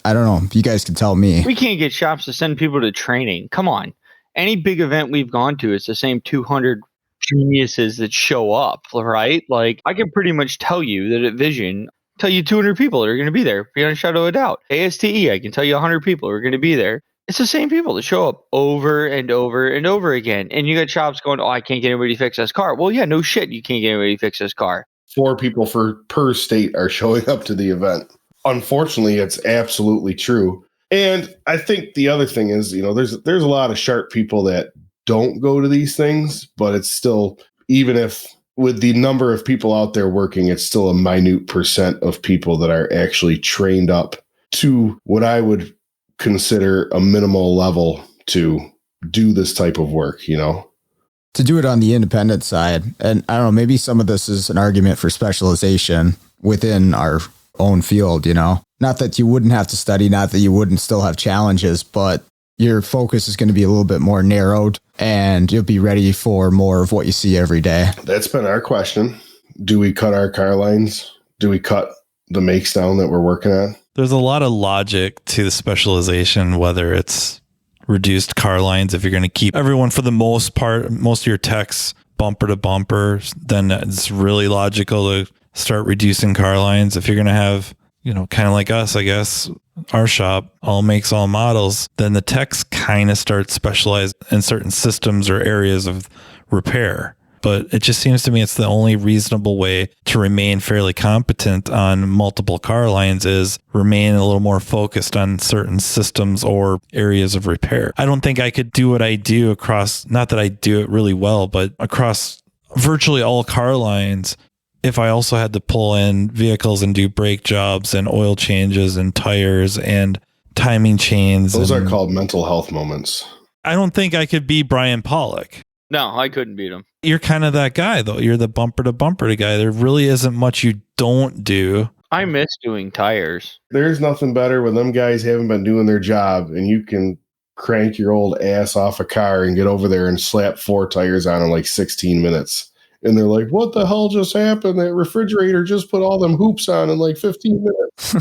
I don't know. You guys can tell me. We can't get shops to send people to training. Come on. Any big event we've gone to, it's the same 200 geniuses that show up, right? Like I can pretty much tell you that at Vision, tell you 200 people that are going to be there beyond a shadow of a doubt. ASTE, I can tell you 100 people are going to be there. It's the same people that show up over and over and over again. And you got shops going, oh, I can't get anybody to fix this car. Well, yeah, no shit. You can't get anybody to fix this car. 4 people per state are showing up to the event. Unfortunately, it's absolutely true. And I think the other thing is, there's a lot of sharp people that don't go to these things, but it's still, even if with the number of people out there working, it's still a minute percent of people that are actually trained up to what I would consider a minimal level to do this type of work, you know? To do it on the independent side. And I don't know, maybe some of this is an argument for specialization within our own field, you know? Not that you wouldn't have to study, not that you wouldn't still have challenges, but your focus is going to be a little bit more narrowed and you'll be ready for more of what you see every day. That's been our question. Do we cut our car lines? Do we cut the makes down that we're working on? There's a lot of logic to the specialization, whether it's reduced car lines. If you're going to keep everyone, for the most part, most of your techs bumper to bumper, then it's really logical to start reducing car lines. If you're going to have, you know, kind of like us, I guess, our shop, all makes, all models, then the techs kind of start specialized in certain systems or areas of repair. But it just seems to me it's the only reasonable way to remain fairly competent on multiple car lines is remain a little more focused on certain systems or areas of repair. I don't think I could do what I do across, not that I do it really well, but across virtually all car lines if I also had to pull in vehicles and do brake jobs and oil changes and tires and timing chains. Those are called mental health moments. I don't think I could be Brian Pollock. No, I couldn't beat him. You're kind of that guy, though. You're the bumper to bumper guy. There really isn't much you don't do. I miss doing tires. There's nothing better when them guys haven't been doing their job and you can crank your old ass off a car and get over there and slap 4 tires on in like 16 minutes. And they're like, what the hell just happened? That refrigerator just put all them hoops on in like 15 minutes.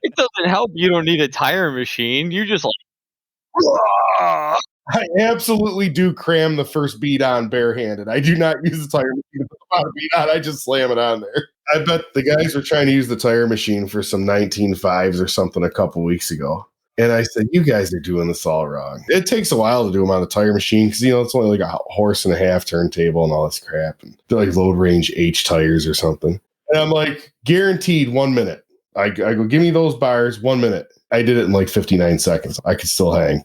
It doesn't help. You don't need a tire machine. You just like, I absolutely do cram the first bead on barehanded. I do not use the tire machine to put the bottom bead on. I just slam it on there. I bet the guys were trying to use the tire machine for some 19.5s or something a couple weeks ago. And I said, you guys are doing this all wrong. It takes a while to do them on the tire machine because, you know, it's only like a horse and a half turntable and all this crap. And they're like load range H tires or something. And I'm like, guaranteed 1 minute. I go, give me those bars 1 minute. I did it in like 59 seconds. I could still hang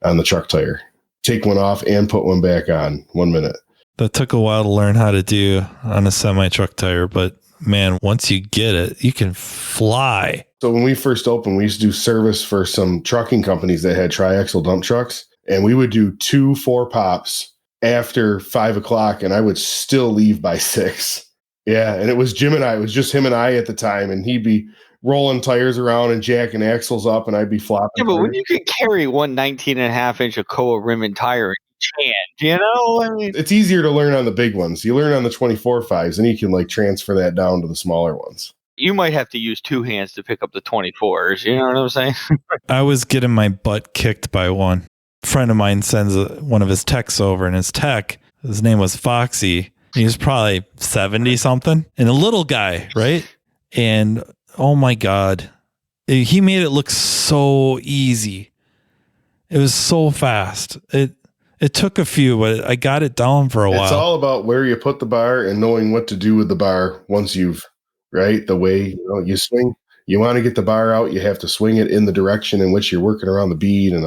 on the truck tire. Take one off and put one back on 1 minute. That took a while to learn how to do on a semi-truck tire, but man, once you get it, you can fly. So when we first opened, we used to do service for some trucking companies that had triaxle dump trucks, and we would do 2 4-pops after 5 o'clock, and I would still leave by 6. Yeah, and it was Jim and I. It was just him and I at the time, and he'd be rolling tires around and jacking axles up, and I'd be flopping. Yeah, but when you can carry one 19.5-inch Alcoa rim and tire in each hand, you know? I mean, it's easier to learn on the big ones. You learn on the 24.5s, and you can like transfer that down to the smaller ones. You might have to use 2 hands to pick up the 24s. You know what I'm saying? I was getting my butt kicked by one. A friend of mine sends one of his techs over, and his tech, his name was Foxy. He was probably 70 something and a little guy, right? And oh my God, he made it look so easy. It was so fast. It took a few, but I got it down for a while. It's all about where you put the bar and knowing what to do with the bar once you've, right? The way you swing, you want to get the bar out, you have to swing it in the direction in which you're working around the bead. And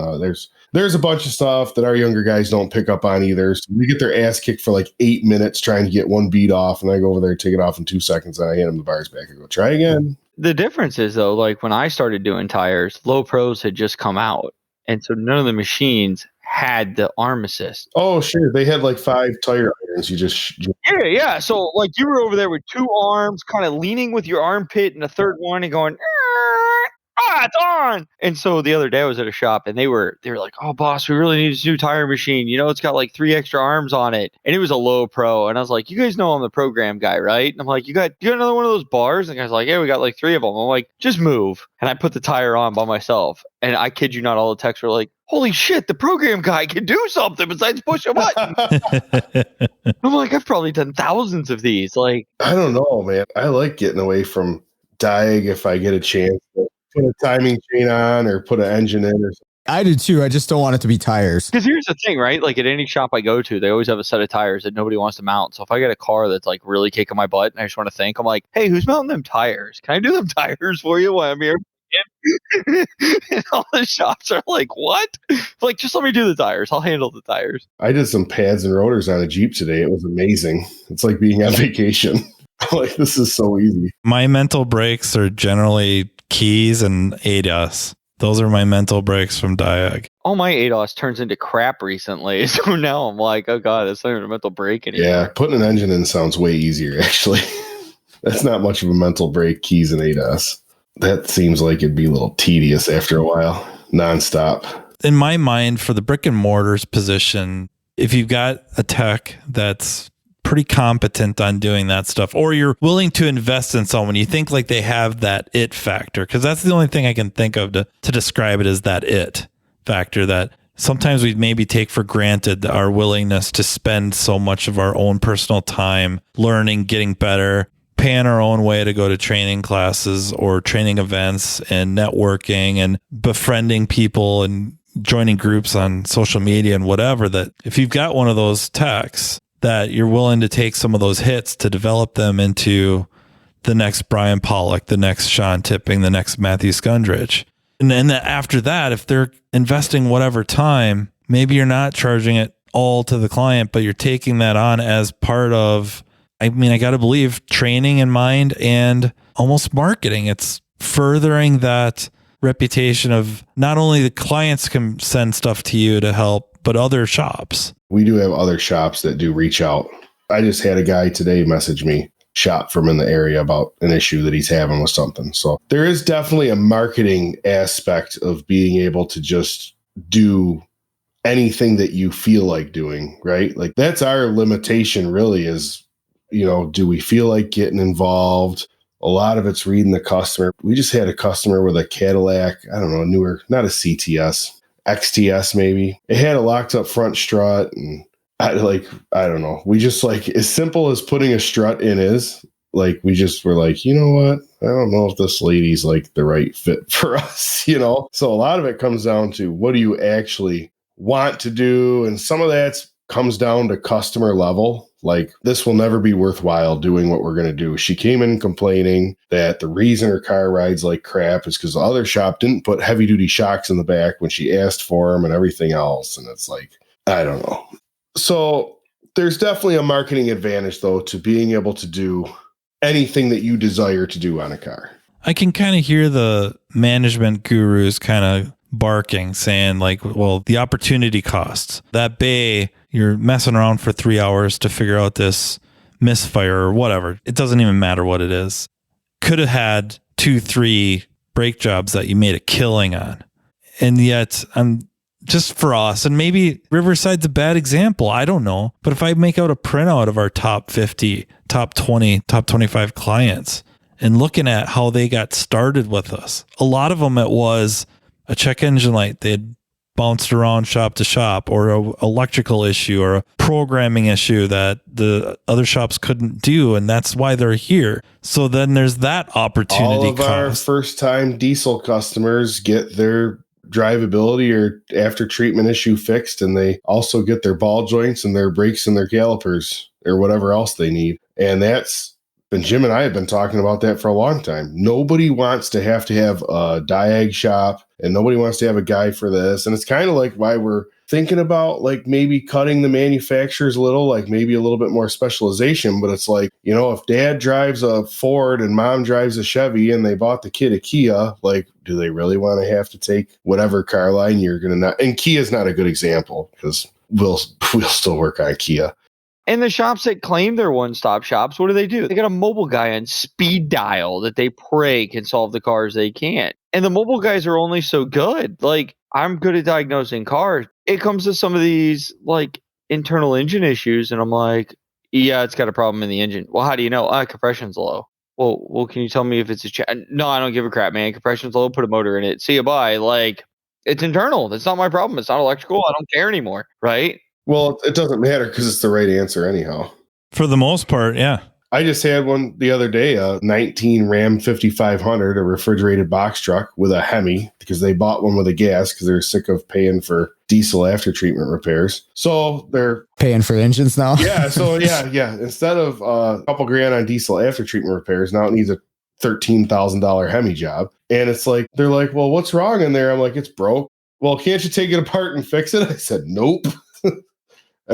there's a bunch of stuff that our younger guys don't pick up on either. So we get their ass kicked for like 8 minutes trying to get one bead off. And I go over there, take it off in 2 seconds, and I hand them the bars back. I go, try again. The difference is, though, like when I started doing tires, Low Pros had just come out. And so none of the machines had the arm assist. Oh, sure. They had like 5 tire irons. You just Yeah. So like you were over there with 2 arms, kind of leaning with your armpit and a third one and going, it's on. And so the other day I was at a shop and they were like, oh, boss, we really need this new tire machine. You know, it's got like 3 extra arms on it. And it was a Low Pro. And I was like, you guys know I'm the program guy, right? And I'm like, you got another one of those bars? And the guy's like, yeah, we got like 3 of them. I'm like, just move. And I put the tire on by myself. And I kid you not, all the techs were like, holy shit, the program guy can do something besides push a button. I'm like, I've probably done thousands of these. Like, I don't know, man. I like getting away from Diag if I get a chance to put a timing chain on or put an engine in or something. I do too. I just don't want it to be tires. Because here's the thing, right? Like at any shop I go to, they always have a set of tires that nobody wants to mount. So if I get a car that's like really kicking my butt and I just want to think, I'm like, hey, who's mounting them tires? Can I do them tires for you while I'm here? And all the shops are like, what? Like, just let me do the tires. I'll handle the tires. I did some pads and rotors on a Jeep today. It was amazing. It's like being on vacation. Like, this is so easy. My mental breaks are generally keys and ADAS. Those are my mental breaks from Diag. All my ADAS turns into crap recently. So now I'm like, oh God, that's not even a mental break anymore. Yeah, putting an engine in sounds way easier, actually. That's not much of a mental break, keys and ADAS. That seems like it'd be a little tedious after a while, nonstop. In my mind, for the brick and mortars position, if you've got a tech that's pretty competent on doing that stuff, or you're willing to invest in someone, you think like they have that it factor, because that's the only thing I can think of to describe it as that it factor, that sometimes we maybe take for granted our willingness to spend so much of our own personal time learning, getting better, paying our own way to go to training classes or training events and networking and befriending people and joining groups on social media and whatever, that if you've got one of those techs, that you're willing to take some of those hits to develop them into the next Brian Pollock, the next Sean Tipping, the next Matthew Skundrich. And then after that, if they're investing whatever time, maybe you're not charging it all to the client, but you're taking that on as part of, I mean, I got to believe, training in mind and almost marketing. It's furthering that reputation of not only the clients can send stuff to you to help, but other shops. We do have other shops that do reach out. I just had a guy today message me, shop from in the area, about an issue that he's having with something. So there is definitely a marketing aspect of being able to just do anything that you feel like doing, right? Like, that's our limitation really, is, you know, do we feel like getting involved? A lot of it's reading the customer. We just had a customer with a Cadillac, I don't know, newer, not a CTS, XTS maybe. It had a locked up front strut, and I don't know. We just, like, as simple as putting a strut in is, like, we just were like, you know what? I don't know if this lady's like the right fit for us, you know? So a lot of it comes down to, what do you actually want to do? And some of that comes down to customer level. Like, this will never be worthwhile doing what we're going to do. She came in complaining that the reason her car rides like crap is because the other shop didn't put heavy duty shocks in the back when she asked for them and everything else. And it's like, I don't know. So there's definitely a marketing advantage, though, to being able to do anything that you desire to do on a car. I can kind of hear the management gurus kind of barking, saying like, well, the opportunity costs. That bay, you're messing around for 3 hours to figure out this misfire or whatever. It doesn't even matter what it is. Could have had 2-3 brake jobs that you made a killing on. And yet, I'm just for us, and maybe Riverside's a bad example, I don't know. But if I make out a printout of our top 50, top 20, top 25 clients and looking at how they got started with us, a lot of them, it was a check engine light. They'd bounced around shop to shop, or a electrical issue or a programming issue that the other shops couldn't do. And that's why they're here. So then there's that opportunity. All of our first time diesel customers get their drivability or after treatment issue fixed, and they also get their ball joints and their brakes and their calipers or whatever else they need. And Jim and I have been talking about that for a long time. Nobody wants to have a Diag shop, and nobody wants to have a guy for this. And it's kind of like why we're thinking about, like, maybe cutting the manufacturers a little, like maybe a little bit more specialization. But it's like, you know, if dad drives a Ford and mom drives a Chevy and they bought the kid a Kia, like, do they really want to have to take whatever car line you're going to not? And Kia's not a good example, because we'll still work on Kia. And the shops that claim they're one-stop shops, what do? They got a mobile guy on speed dial that they pray can solve the cars they can't. And the mobile guys are only so good. Like, I'm good at diagnosing cars. It comes to some of these, like, internal engine issues, and I'm like, yeah, it's got a problem in the engine. Well, how do you know? Compression's low. Well, can you tell me if it's no, I don't give a crap, man. Compression's low, put a motor in it. See you, bye. Like, it's internal. That's not my problem. It's not electrical. I don't care anymore, right? Well, it doesn't matter because it's the right answer anyhow. For the most part, yeah. I just had one the other day, a 19 Ram 5500, a refrigerated box truck with a Hemi, because they bought one with a gas because they're sick of paying for diesel after treatment repairs. So they're paying for engines now. Yeah. So yeah. Instead of a couple grand on diesel after treatment repairs, now it needs a $13,000 Hemi job. And it's like, they're like, well, what's wrong in there? I'm like, it's broke. Well, can't you take it apart and fix it? I said, nope. I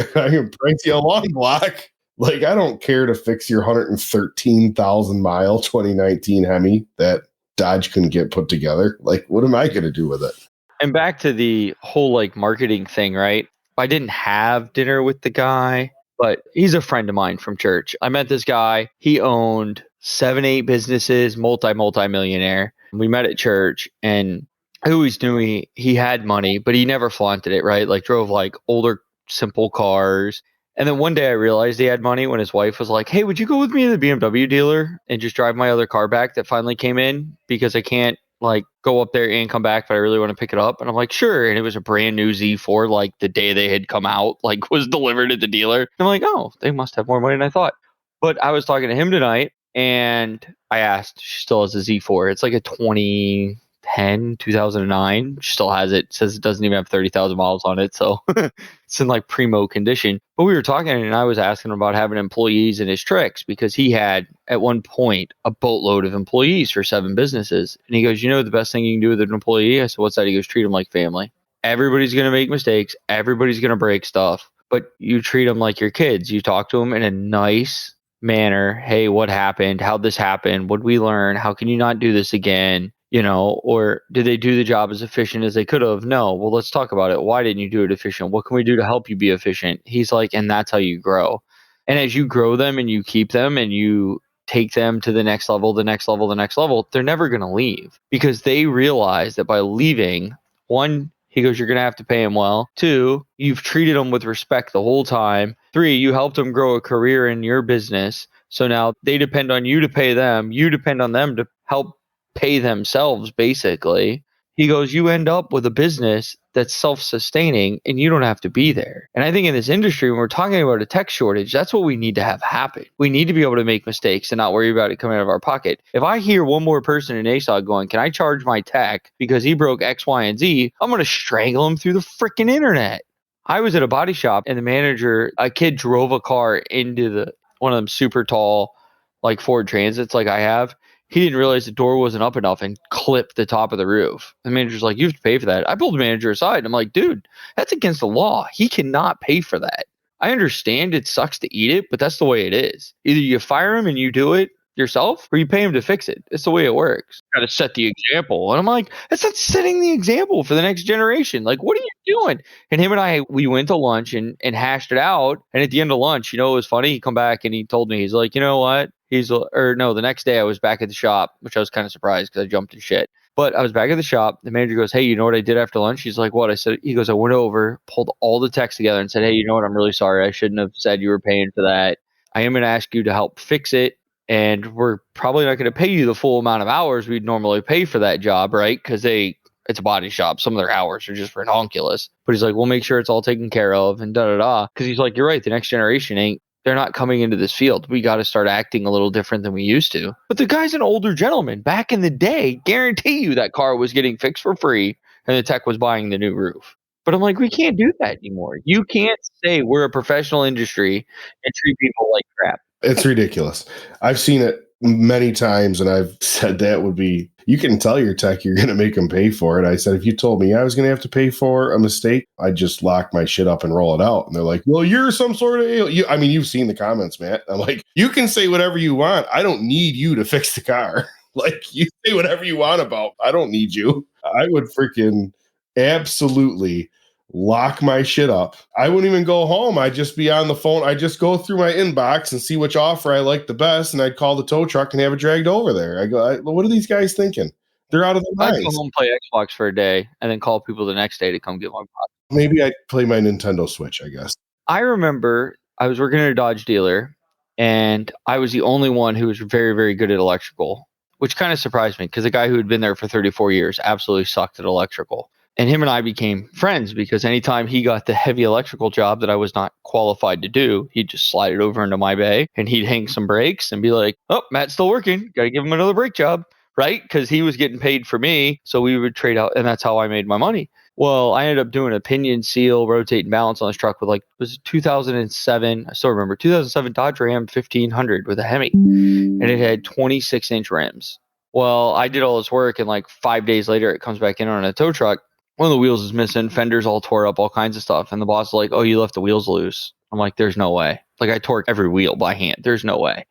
can price you a long block. Like, I don't care to fix your 113,000 mile 2019 Hemi that Dodge couldn't get put together. Like, what am I going to do with it? And back to the whole like marketing thing, right? I didn't have dinner with the guy, but he's a friend of mine from church. I met this guy. He owned 7, 8 businesses, multi-millionaire. We met at church, and I always knew he had money, but he never flaunted it, right? Like drove like older, simple cars. And then one day I realized he had money when his wife was like, hey, would you go with me to the BMW dealer and just drive my other car back that finally came in because I can't like go up there and come back, but I really want to pick it up. And I'm like, sure. And it was a brand new Z4, like the day they had come out, like was delivered at the dealer. And I'm like, oh, they must have more money than I thought. But I was talking to him tonight, and I asked, she still has a Z4. It's like a 2009. She still has it. Says it doesn't even have 30,000 miles on it. So it's in like primo condition. But we were talking, and I was asking him about having employees in his tricks, because he had at one point a boatload of employees for 7 businesses. And he goes, you know, the best thing you can do with an employee? I said, what's that? He goes, treat them like family. Everybody's going to make mistakes. Everybody's going to break stuff, but you treat them like your kids. You talk to them in a nice manner. Hey, what happened? How'd this happen? What'd we learn? How can you not do this again? You know, or did they do the job as efficient as they could have? No. Well, let's talk about it. Why didn't you do it efficient? What can we do to help you be efficient? He's like, and that's how you grow. And as you grow them and you keep them and you take them to the next level, the next level, the next level, they're never going to leave, because they realize that by leaving, 1, he goes, you're going to have to pay them well. 2, you've treated them with respect the whole time. 3, you helped them grow a career in your business. So now they depend on you to pay them. You depend on them to help pay themselves, basically. He goes, you end up with a business that's self-sustaining and you don't have to be there. And I think in this industry, when we're talking about a tech shortage, that's what we need to have happen. We need to be able to make mistakes and not worry about it coming out of our pocket. If I hear one more person in ASOG going, can I charge my tech because he broke X, Y, and Z, I'm going to strangle him through the freaking internet. I was at a body shop, and the manager, a kid drove a car into one of them super tall, like Ford Transits like I have. He didn't realize the door wasn't up enough and clipped the top of the roof. The manager's like, you have to pay for that. I pulled the manager aside, and I'm like, dude, that's against the law. He cannot pay for that. I understand it sucks to eat it, but that's the way it is. Either you fire him and you do it yourself, or you pay him to fix it. It's the way it works. Got to set the example. And I'm like, that's not setting the example for the next generation. Like, what are you doing? And him and I, we went to lunch and hashed it out. And at the end of lunch, you know, it was funny. He come back and he told me, he's like, you know what? The next day I was back at the shop, which I was kind of surprised because I jumped in shit. But I was back at the shop. The manager goes, hey, you know what I did after lunch? He's like, what? I said, he goes, I went over, pulled all the texts together and said, hey, you know what? I'm really sorry. I shouldn't have said you were paying for that. I am going to ask you to help fix it. And we're probably not going to pay you the full amount of hours we'd normally pay for that job, right? Because it's a body shop. Some of their hours are just redonkulous. But he's like, we'll make sure it's all taken care of and da-da-da. Because he's like, you're right. The next generation they're not coming into this field. We got to start acting a little different than we used to. But the guy's an older gentleman. Back in the day, guarantee you that car was getting fixed for free and the tech was buying the new roof. But I'm like, we can't do that anymore. You can't say we're a professional industry and treat people like crap. It's ridiculous. I've seen it many times, and I've said that would be, you can tell your tech you're going to make them pay for it. I said, if you told me I was going to have to pay for a mistake, I'd just lock my shit up and roll it out. And they're like, well, you're some sort of I mean, you've seen the comments, Matt. I'm like, you can say whatever you want. I don't need you to fix the car. Like, you say whatever you want about, I don't need you. I would freaking absolutely lock my shit up. I wouldn't even go home. I'd just be on the phone. I'd just go through my inbox and see which offer I like the best, and I'd call the tow truck and have it dragged over there. I go, what are these guys thinking? They're out of their minds. I'd go home, play Xbox for a day, and then call people the next day to come get my product. Maybe I'd play my Nintendo Switch, I guess. I remember I was working at a Dodge dealer, and I was the only one who was very, very good at electrical, which kind of surprised me because the guy who had been there for 34 years absolutely sucked at electrical. And him and I became friends because anytime he got the heavy electrical job that I was not qualified to do, he'd just slide it over into my bay and he'd hang some brakes and be like, oh, Matt's still working. Got to give him another brake job. right? Because he was getting paid for me. So we would trade out, and that's how I made my money. Well, I ended up doing a pinion seal, rotate and balance on this truck with it was 2007. I still remember 2007 Dodge Ram 1500 with a Hemi, and it had 26-inch rims. Well, I did all this work, and 5 days later, it comes back in on a tow truck. One of the wheels is missing, fenders all tore up, all kinds of stuff. And the boss is like, "Oh, you left the wheels loose." I'm like, "There's no way." I torque every wheel by hand. There's no way.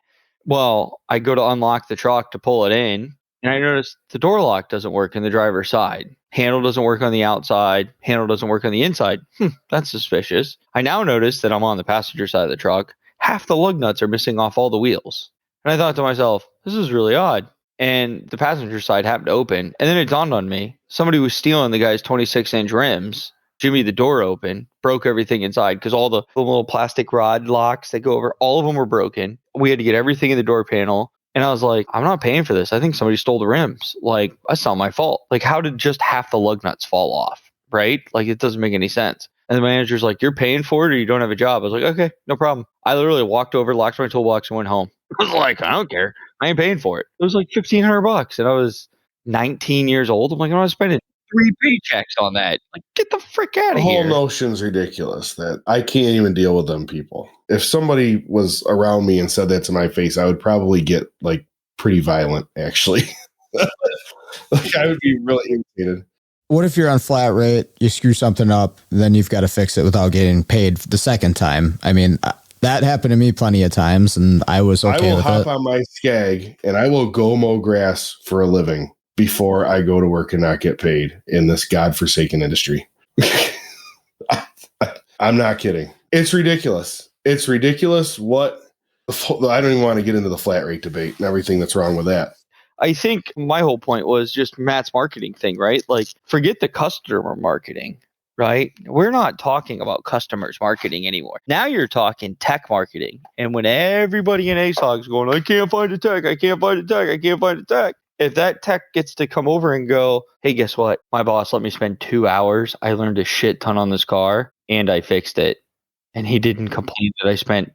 Well, I go to unlock the truck to pull it in, and I notice the door lock doesn't work in the driver's side. Handle doesn't work on the outside. Handle doesn't work on the inside. That's suspicious. I now notice that I'm on the passenger side of the truck. Half the lug nuts are missing off all the wheels. And I thought to myself, this is really odd. And the passenger side happened to open. And then it dawned on me, somebody was stealing the guy's 26-inch rims, jimmied the door open, broke everything inside because all the little plastic rod locks that go over, all of them were broken. We had to get everything in the door panel. And I was like, I'm not paying for this. I think somebody stole the rims. That's not my fault. How did just half the lug nuts fall off? Right? It doesn't make any sense. And the manager's like, "You're paying for it or you don't have a job?" I was like, "Okay, no problem." I literally walked over, locked my toolbox, and went home. I was like, I don't care. I ain't paying for it. It was $1,500. And I was 19 years old. I'm like, I'm not spending 3 paychecks on that. Get the frick out of here. The whole notion's ridiculous that I can't even deal with them people. If somebody was around me and said that to my face, I would probably get pretty violent, actually. I would be really irritated. What if you're on flat rate, you screw something up, then you've got to fix it without getting paid the second time? I mean, that happened to me plenty of times, and I was okay with it. I will hop on my Skag, and I will go mow grass for a living before I go to work and not get paid in this godforsaken industry. I'm not kidding. It's ridiculous. It's ridiculous. I don't even want to get into the flat rate debate and everything that's wrong with that. I think my whole point was just Matt's marketing thing, right? Forget the customer marketing, right? We're not talking about customers marketing anymore. Now you're talking tech marketing. And when everybody in ASOG is going, "I can't find a tech, I can't find a tech, I can't find a tech." If that tech gets to come over and go, "Hey, guess what? My boss let me spend 2 hours. I learned a shit ton on this car and I fixed it." And he didn't complain that I spent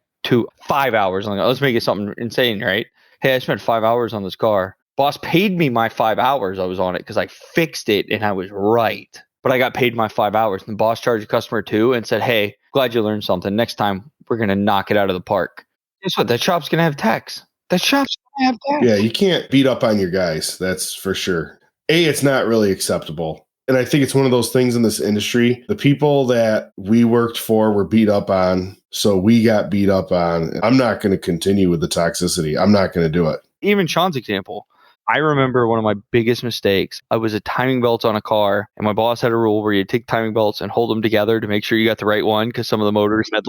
5 hours on it. Let's make it something insane, right? "Hey, I spent 5 hours on this car. Boss paid me my 5 hours I was on it because I fixed it and I was right. But I got paid my 5 hours." And the boss charged the customer too and said, "Hey, glad you learned something. Next time, we're going to knock it out of the park." Guess what? That shop's going to have techs. That shop's going to have techs. Yeah, you can't beat up on your guys. That's for sure. It's not really acceptable. And I think it's one of those things in this industry. The people that we worked for were beat up on, so we got beat up on. I'm not going to continue with the toxicity. I'm not going to do it. Even Sean's example. I remember one of my biggest mistakes. I was a timing belt on a car, and my boss had a rule where you take timing belts and hold them together to make sure you got the right one because some of the motors had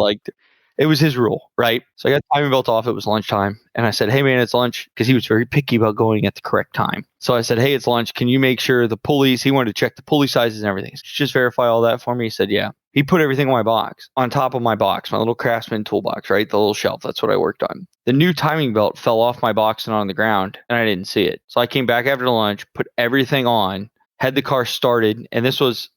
it was his rule, right? So I got the timing belt off. It was lunchtime. And I said, "Hey, man, it's lunch," because he was very picky about going at the correct time. So I said, "Hey, it's lunch. Can you make sure the pulleys," he wanted to check the pulley sizes and everything. "Just verify all that for me." He said, "Yeah." He put everything in my box, on top of my box, my little Craftsman toolbox, right? The little shelf. That's what I worked on. The new timing belt fell off my box and on the ground, and I didn't see it. So I came back after lunch, put everything on, had the car started, and this was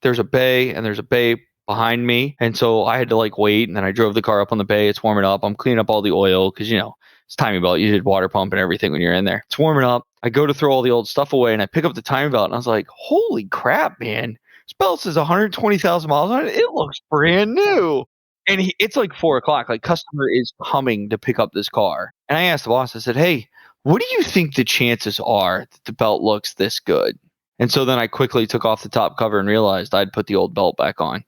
there's a bay and there's a bay behind me. And so I had to wait, and then I drove the car up on the bay. It's warming up. I'm cleaning up all the oil because, it's timing belt. You did water pump and everything when you're in there. It's warming up. I go to throw all the old stuff away, and I pick up the timing belt, and I was like, holy crap, man. This belt says 120,000 miles on it. It looks brand new. And it's 4 o'clock. Customer is coming to pick up this car. And I asked the boss, I said, "Hey, what do you think the chances are that the belt looks this good?" And so then I quickly took off the top cover and realized I'd put the old belt back on.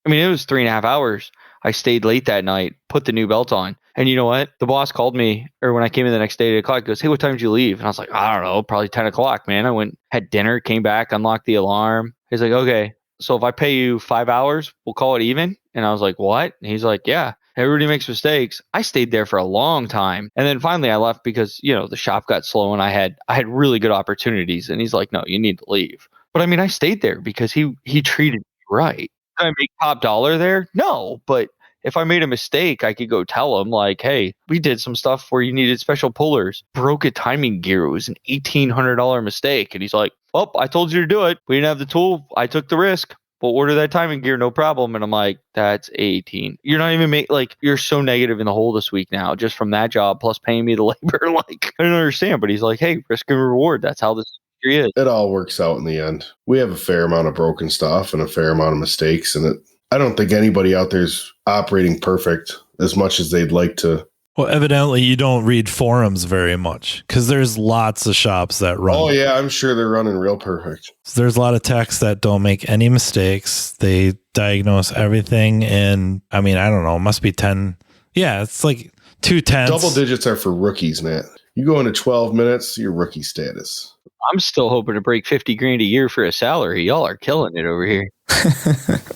I mean, it was 3.5 hours. I stayed late that night, put the new belt on. And you know what? The boss called me, or when I came in the next day at 8 o'clock, goes, "Hey, what time did you leave?" And I was like, "I don't know, probably 10 o'clock, man." I went, had dinner, came back, unlocked the alarm. He's like, "Okay, so if I pay you 5 hours, we'll call it even?" And I was like, "What?" And he's like, "Yeah, everybody makes mistakes." I stayed there for a long time. And then finally I left because, the shop got slow and I had really good opportunities. And he's like, "No, you need to leave." But I mean, I stayed there because he treated me right. Did I make top dollar there? No, but if I made a mistake, I could go tell him "Hey, we did some stuff where you needed special pullers, broke a timing gear. It was an $1,800 mistake." And he's like, "Well, I told you to do it. We didn't have the tool. I took the risk. we'll order that timing gear, no problem. And I'm like, that's 18. You're not even you're so negative in the hole this week now, just from that job, plus paying me the labor. Like, I don't understand. But he's like, hey, risk and reward. That's how this industry is. It all works out in the end. We have a fair amount of broken stuff and a fair amount of mistakes. And I don't think anybody out there is operating perfect as much as they'd like to. Well, evidently you don't read forums very much because there's lots of shops that run. Oh, yeah, I'm sure they're running real perfect. So there's a lot of techs that don't make any mistakes. They diagnose everything. And I mean, I don't know, it must be 10. Yeah, it's like 2 tenths. Double digits are for rookies, Matt. You go into 12 minutes, you're rookie status. I'm still hoping to break $50,000 a year for a salary. Y'all are killing it over here.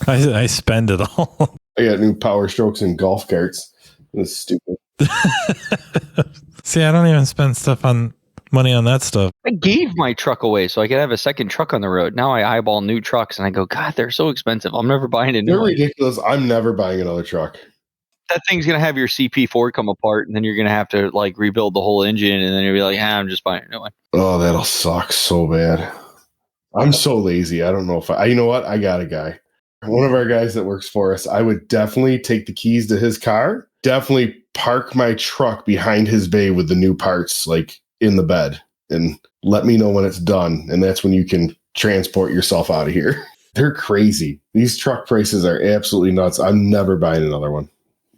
I spend it all. I got new Power Strokes and golf carts. That's stupid. See, I don't even spend money on that stuff. I gave my truck away so I could have a second truck on the road. Now I eyeball new trucks and I go, God, they're so expensive. I'm never buying a new They're one. ridiculous. I'm never buying another truck. That thing's going to have your CP4 come apart and then you're going to have to like rebuild the whole engine and then you'll be like, I'm just buying a new one. Oh, that'll suck so bad. I'm so lazy. I don't know if you know what? I got a guy. One of our guys that works for us, I would definitely take the keys to his car, definitely park my truck behind his bay with the new parts, like in the bed, and let me know when it's done. And that's when you can transport yourself out of here. They're crazy. These truck prices are absolutely nuts. I'm never buying another one.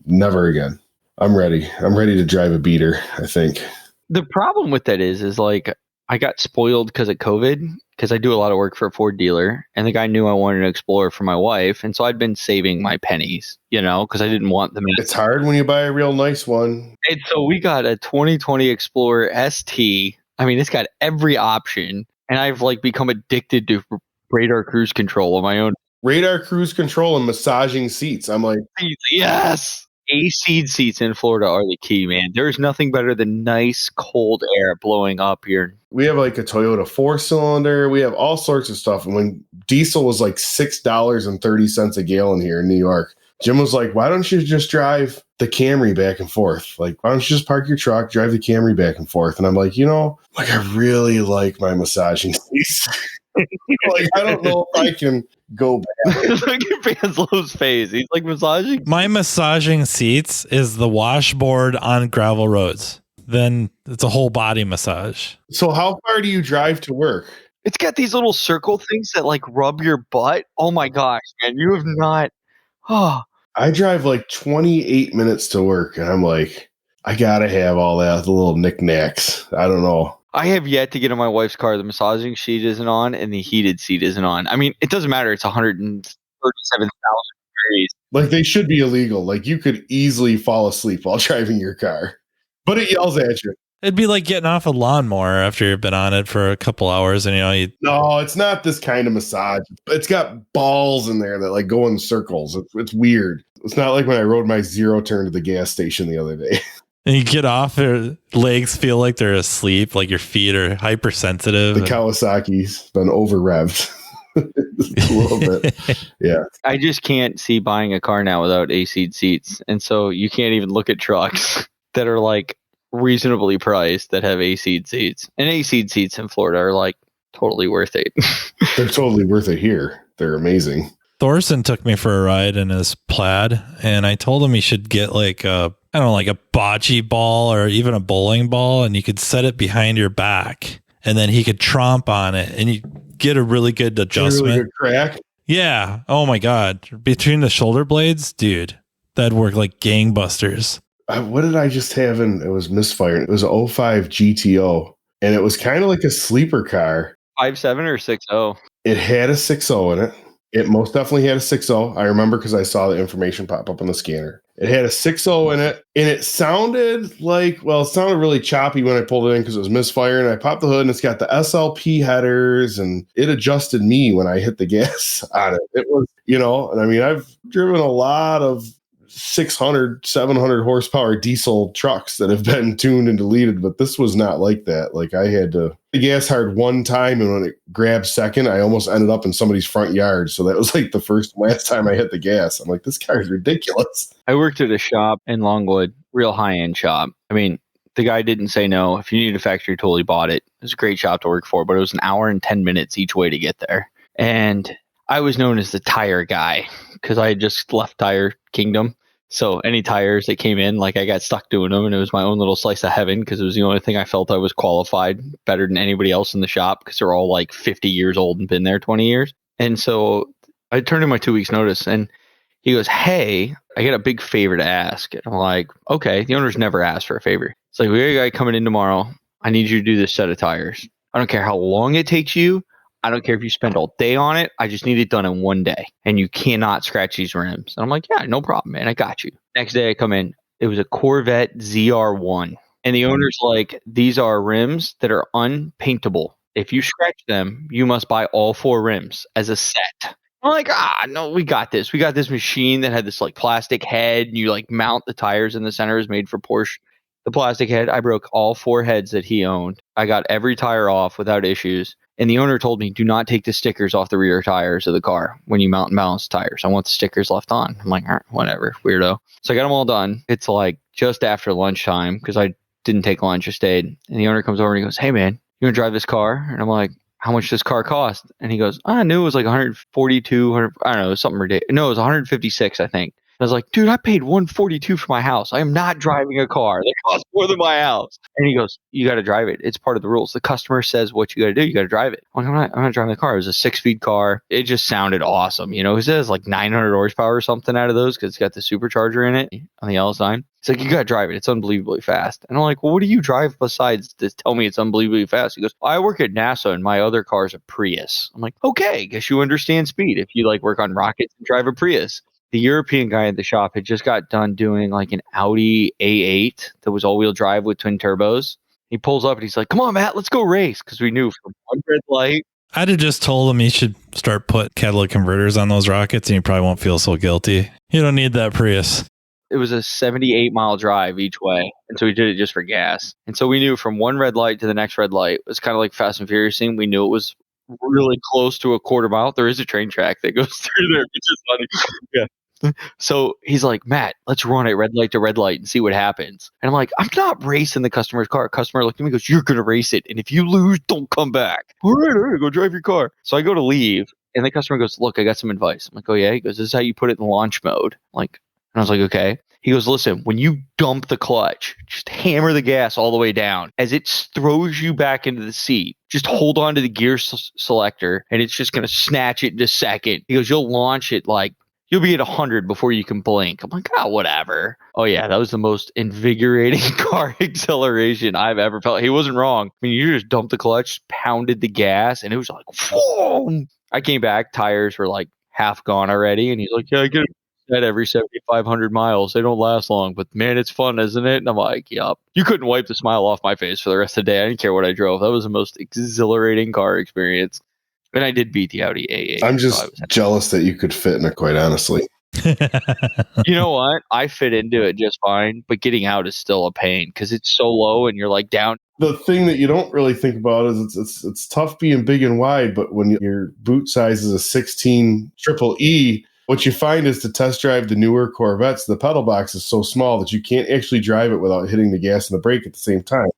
Never again. I'm ready. I'm ready to drive a beater, I think. The problem with that is like, I got spoiled because of COVID, because I do a lot of work for a Ford dealer, and the guy knew I wanted an Explorer for my wife, and so I'd been saving my pennies, because I didn't want them. It's hard when you buy a real nice one. And so we got a 2020 Explorer ST. I mean, it's got every option, and I've like become addicted to radar cruise control on my own. Radar cruise control and massaging seats. I'm like, yes. AC seats in Florida are the key, man. There's nothing better than nice cold air blowing up here. We have like a Toyota 4-cylinder. We have all sorts of stuff. And when diesel was like $6.30 a gallon here in New York, Jim was like, why don't you just drive the Camry back and forth? Like, why don't you just park your truck, drive the Camry back and forth? And I'm like, I really like my massaging seats. Like, I don't know if I can go back. Look at Banslow's face. He's like massaging. My massaging seats is the washboard on gravel roads. Then it's a whole body massage. So how far do you drive to work? It's got these little circle things that like rub your butt. Oh my gosh, man. You have not. Oh. I drive like 28 minutes to work and I'm like, I gotta have all that, the little knickknacks. I don't know. I have yet to get in my wife's car. The massaging seat isn't on and the heated seat isn't on. I mean, it doesn't matter. It's 137,000 degrees. Like, they should be illegal. Like, you could easily fall asleep while driving your car, but it yells at you. It'd be like getting off a lawnmower after you've been on it for a couple hours and No, it's not this kind of massage. It's got balls in there that like go in circles. It's weird. It's not like when I rode my zero turn to the gas station the other day. And you get off, your legs feel like they're asleep, like your feet are hypersensitive. The Kawasaki's been over revved a little bit. Yeah. I just can't see buying a car now without AC seats. And so you can't even look at trucks that are like reasonably priced that have AC seats. And AC seats in Florida are like totally worth it. They're totally worth it here. They're amazing. Thorson took me for a ride in his Plaid, and I told him he should get like a bocce ball or even a bowling ball, and you could set it behind your back, and then he could tromp on it, and you get a really good adjustment. Really good crack. Yeah. Oh my God. Between the shoulder blades, dude, that'd work like gangbusters. What did I just have in? It was misfired. It was an 05 GTO, and it was kind of like a sleeper car. 5.7 or 6.0? It had a 6.0 in it. It most definitely had a 6.0. I remember because I saw the information pop up on the scanner. It had a 6.0 in it, and it sounded like, it sounded really choppy when I pulled it in because it was misfiring. I popped the hood, and it's got the SLP headers, and it adjusted me when I hit the gas on it. It was, and I mean, I've driven a lot of 600, 700 horsepower diesel trucks that have been tuned and deleted, but this was not like that. Like, I had to the gas hard one time, and when it grabbed second, I almost ended up in somebody's front yard. So that was like the last time I hit the gas. I'm like, this car is ridiculous. I worked at a shop in Longwood, real high-end shop. I mean, the guy didn't say no. If you needed a factory tool, he bought it. It was a great shop to work for, but it was an hour and 10 minutes each way to get there. And I was known as the tire guy because I had just left Tire Kingdom. So any tires that came in, like I got stuck doing them, and it was my own little slice of heaven because it was the only thing I felt I was qualified better than anybody else in the shop because they're all like 50 years old and been there 20 years. And so I turned in my 2 weeks notice, and he goes, "Hey, I got a big favor to ask." And I'm like, "Okay." The owner's never asked for a favor. It's like, "We got a guy coming in tomorrow. I need you to do this set of tires. I don't care how long it takes you. I don't care if you spend all day on it. I just need it done in one day. And you cannot scratch these rims." And I'm like, "Yeah, no problem, man. I got you." Next day I come in. It was a Corvette ZR1. And the owner's like, "These are rims that are unpaintable. If you scratch them, you must buy all 4 rims as a set." I'm like, no, we got this. We got this machine that had this like plastic head, and you like mount the tires in the center. Is made for Porsche. The plastic head, I broke all 4 heads that he owned. I got every tire off without issues. And the owner told me, "Do not take the stickers off the rear tires of the car when you mount and balance tires. I want the stickers left on." I'm like, "All right, whatever, weirdo." So I got them all done. It's like just after lunchtime because I didn't take lunch. I stayed. And the owner comes over and he goes, "Hey, man, you want to drive this car?" And I'm like, "How much does this car cost?" And he goes, "I knew it was like 142, 100, I don't know, something ridiculous. No, it was 156, I think." I was like, "Dude, I paid 142 for my house. I am not driving a car that costs more than my house." And he goes, "You got to drive it. It's part of the rules. The customer says what you got to do. You got to drive it." I'm like, I'm not driving the car. It was a 6-speed car. It just sounded awesome. You know, it says like 900 horsepower or something out of those because it's got the supercharger in it on the L sign. It's like, "You got to drive it. It's unbelievably fast." And I'm like, "Well, what do you drive besides to tell me it's unbelievably fast?" He goes, "I work at NASA and my other car's a Prius." I'm like, "Okay, guess you understand speed if you like work on rockets and drive a Prius." The European guy at the shop had just got done doing like an Audi A8 that was all-wheel drive with twin turbos. He pulls up and he's like, "Come on, Matt, let's go race." Because we knew from one red light. I'd have just told him he should start put catalytic converters on those rockets and he probably won't feel so guilty. You don't need that Prius. It was a 78-mile drive each way. And so we did it just for gas. And so we knew from one red light to the next red light. It was kind of like Fast and Furious scene. We knew it was really close to a quarter mile. There is a train track that goes through there, which is funny. Yeah. So he's like, "Matt, let's run it red light to red light and see what happens." And I'm like, "I'm not racing the customer's car." Customer looked at me and goes, "You're going to race it. And if you lose, don't come back." All right, go drive your car. So I go to leave and the customer goes, "Look, I got some advice." I'm like, "Oh yeah?" He goes, "This is how you put it in launch mode." And I was like, "Okay." He goes, "Listen, when you dump the clutch, just hammer the gas all the way down. As it throws you back into the seat, just hold on to the gear selector and it's just going to snatch it in a second." He goes, "You'll launch it like, you'll be at 100 before you can blink." I'm like, whatever. Oh yeah, that was the most invigorating car acceleration I've ever felt. He wasn't wrong. I mean, you just dumped the clutch, pounded the gas, and it was like, whoa. I came back, tires were like half gone already, and he's like, "Yeah, I get it every 7,500 miles. They don't last long, but man, it's fun, isn't it?" And I'm like, "Yup." You couldn't wipe the smile off my face for the rest of the day. I didn't care what I drove. That was the most exhilarating car experience. And I did beat the Audi A8. I'm just jealous that you could fit in it, quite honestly. You know what? I fit into it just fine, but getting out is still a pain because it's so low and you're like down. The thing that you don't really think about is it's tough being big and wide, but when your boot size is a 16 triple E, what you find is to test drive the newer Corvettes, the pedal box is so small that you can't actually drive it without hitting the gas and the brake at the same time.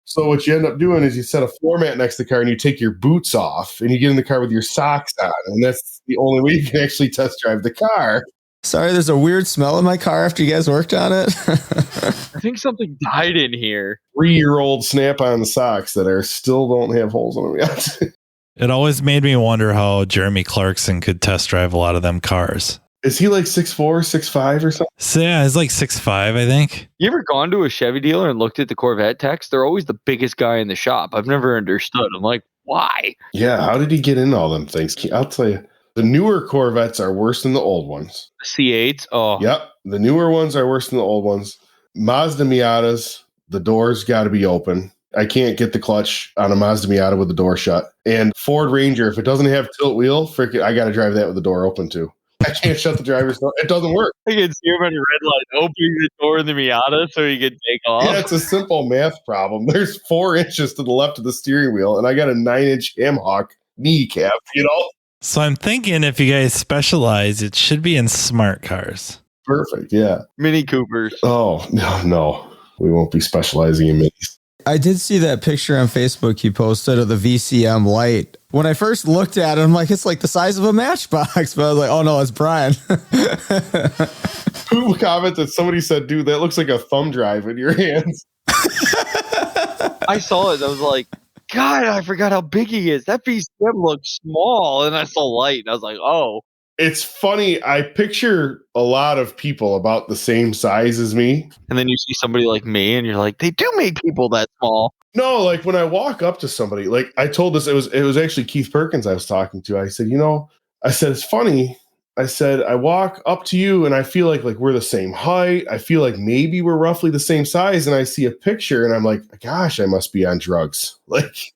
So what you end up doing is you set a floor mat next to the car and you take your boots off and you get in the car with your socks on. And that's the only way you can actually test drive the car. Sorry, there's a weird smell in my car after you guys worked on it. I think something died in here. 3-year-old Snap-on socks that are still don't have holes in them yet. It always made me wonder how Jeremy Clarkson could test drive a lot of them cars. Is he like 6'4", 6'5", or something? So yeah, he's like 6'5", I think. You ever gone to a Chevy dealer and looked at the Corvette techs? They're always the biggest guy in the shop. I've never understood. I'm like, why? Yeah, how did he get in all them things? I'll tell you, the newer Corvettes are worse than the old ones. C8s? Oh. Yep, the newer ones are worse than the old ones. Mazda Miatas, the doors got to be open. I can't get the clutch on a Mazda Miata with the door shut. And Ford Ranger, if it doesn't have tilt wheel, I got to drive that with the door open too. I can't shut the driver's door. It doesn't work. I can see him on your red light opening the door in the Miata so he can take off. Yeah, it's a simple math problem. There's 4 inches to the left of the steering wheel, and I got a 9-inch Hamhawk kneecap, you know? So I'm thinking if you guys specialize, it should be in smart cars. Perfect, yeah. Mini Coopers. Oh, no. We won't be specializing in minis. I did see that picture on Facebook you posted of the VCM light. When I first looked at it, I'm like, it's like the size of a matchbox. But I was like, oh no, it's Brian. Who commented? Somebody said, dude, that looks like a thumb drive in your hands. I saw it. I was like, God, I forgot how big he is. That VCM looks small. And I saw light. And I was like, oh. It's funny. I picture a lot of people about the same size as me. And then you see somebody like me and you're like, they do make people that small. No, like when I walk up to somebody, like I told this, it was actually Keith Perkins I was talking to. I said, I said, it's funny. I said, I walk up to you and I feel like we're the same height. I feel like maybe we're roughly the same size. And I see a picture and I'm like, gosh, I must be on drugs. Like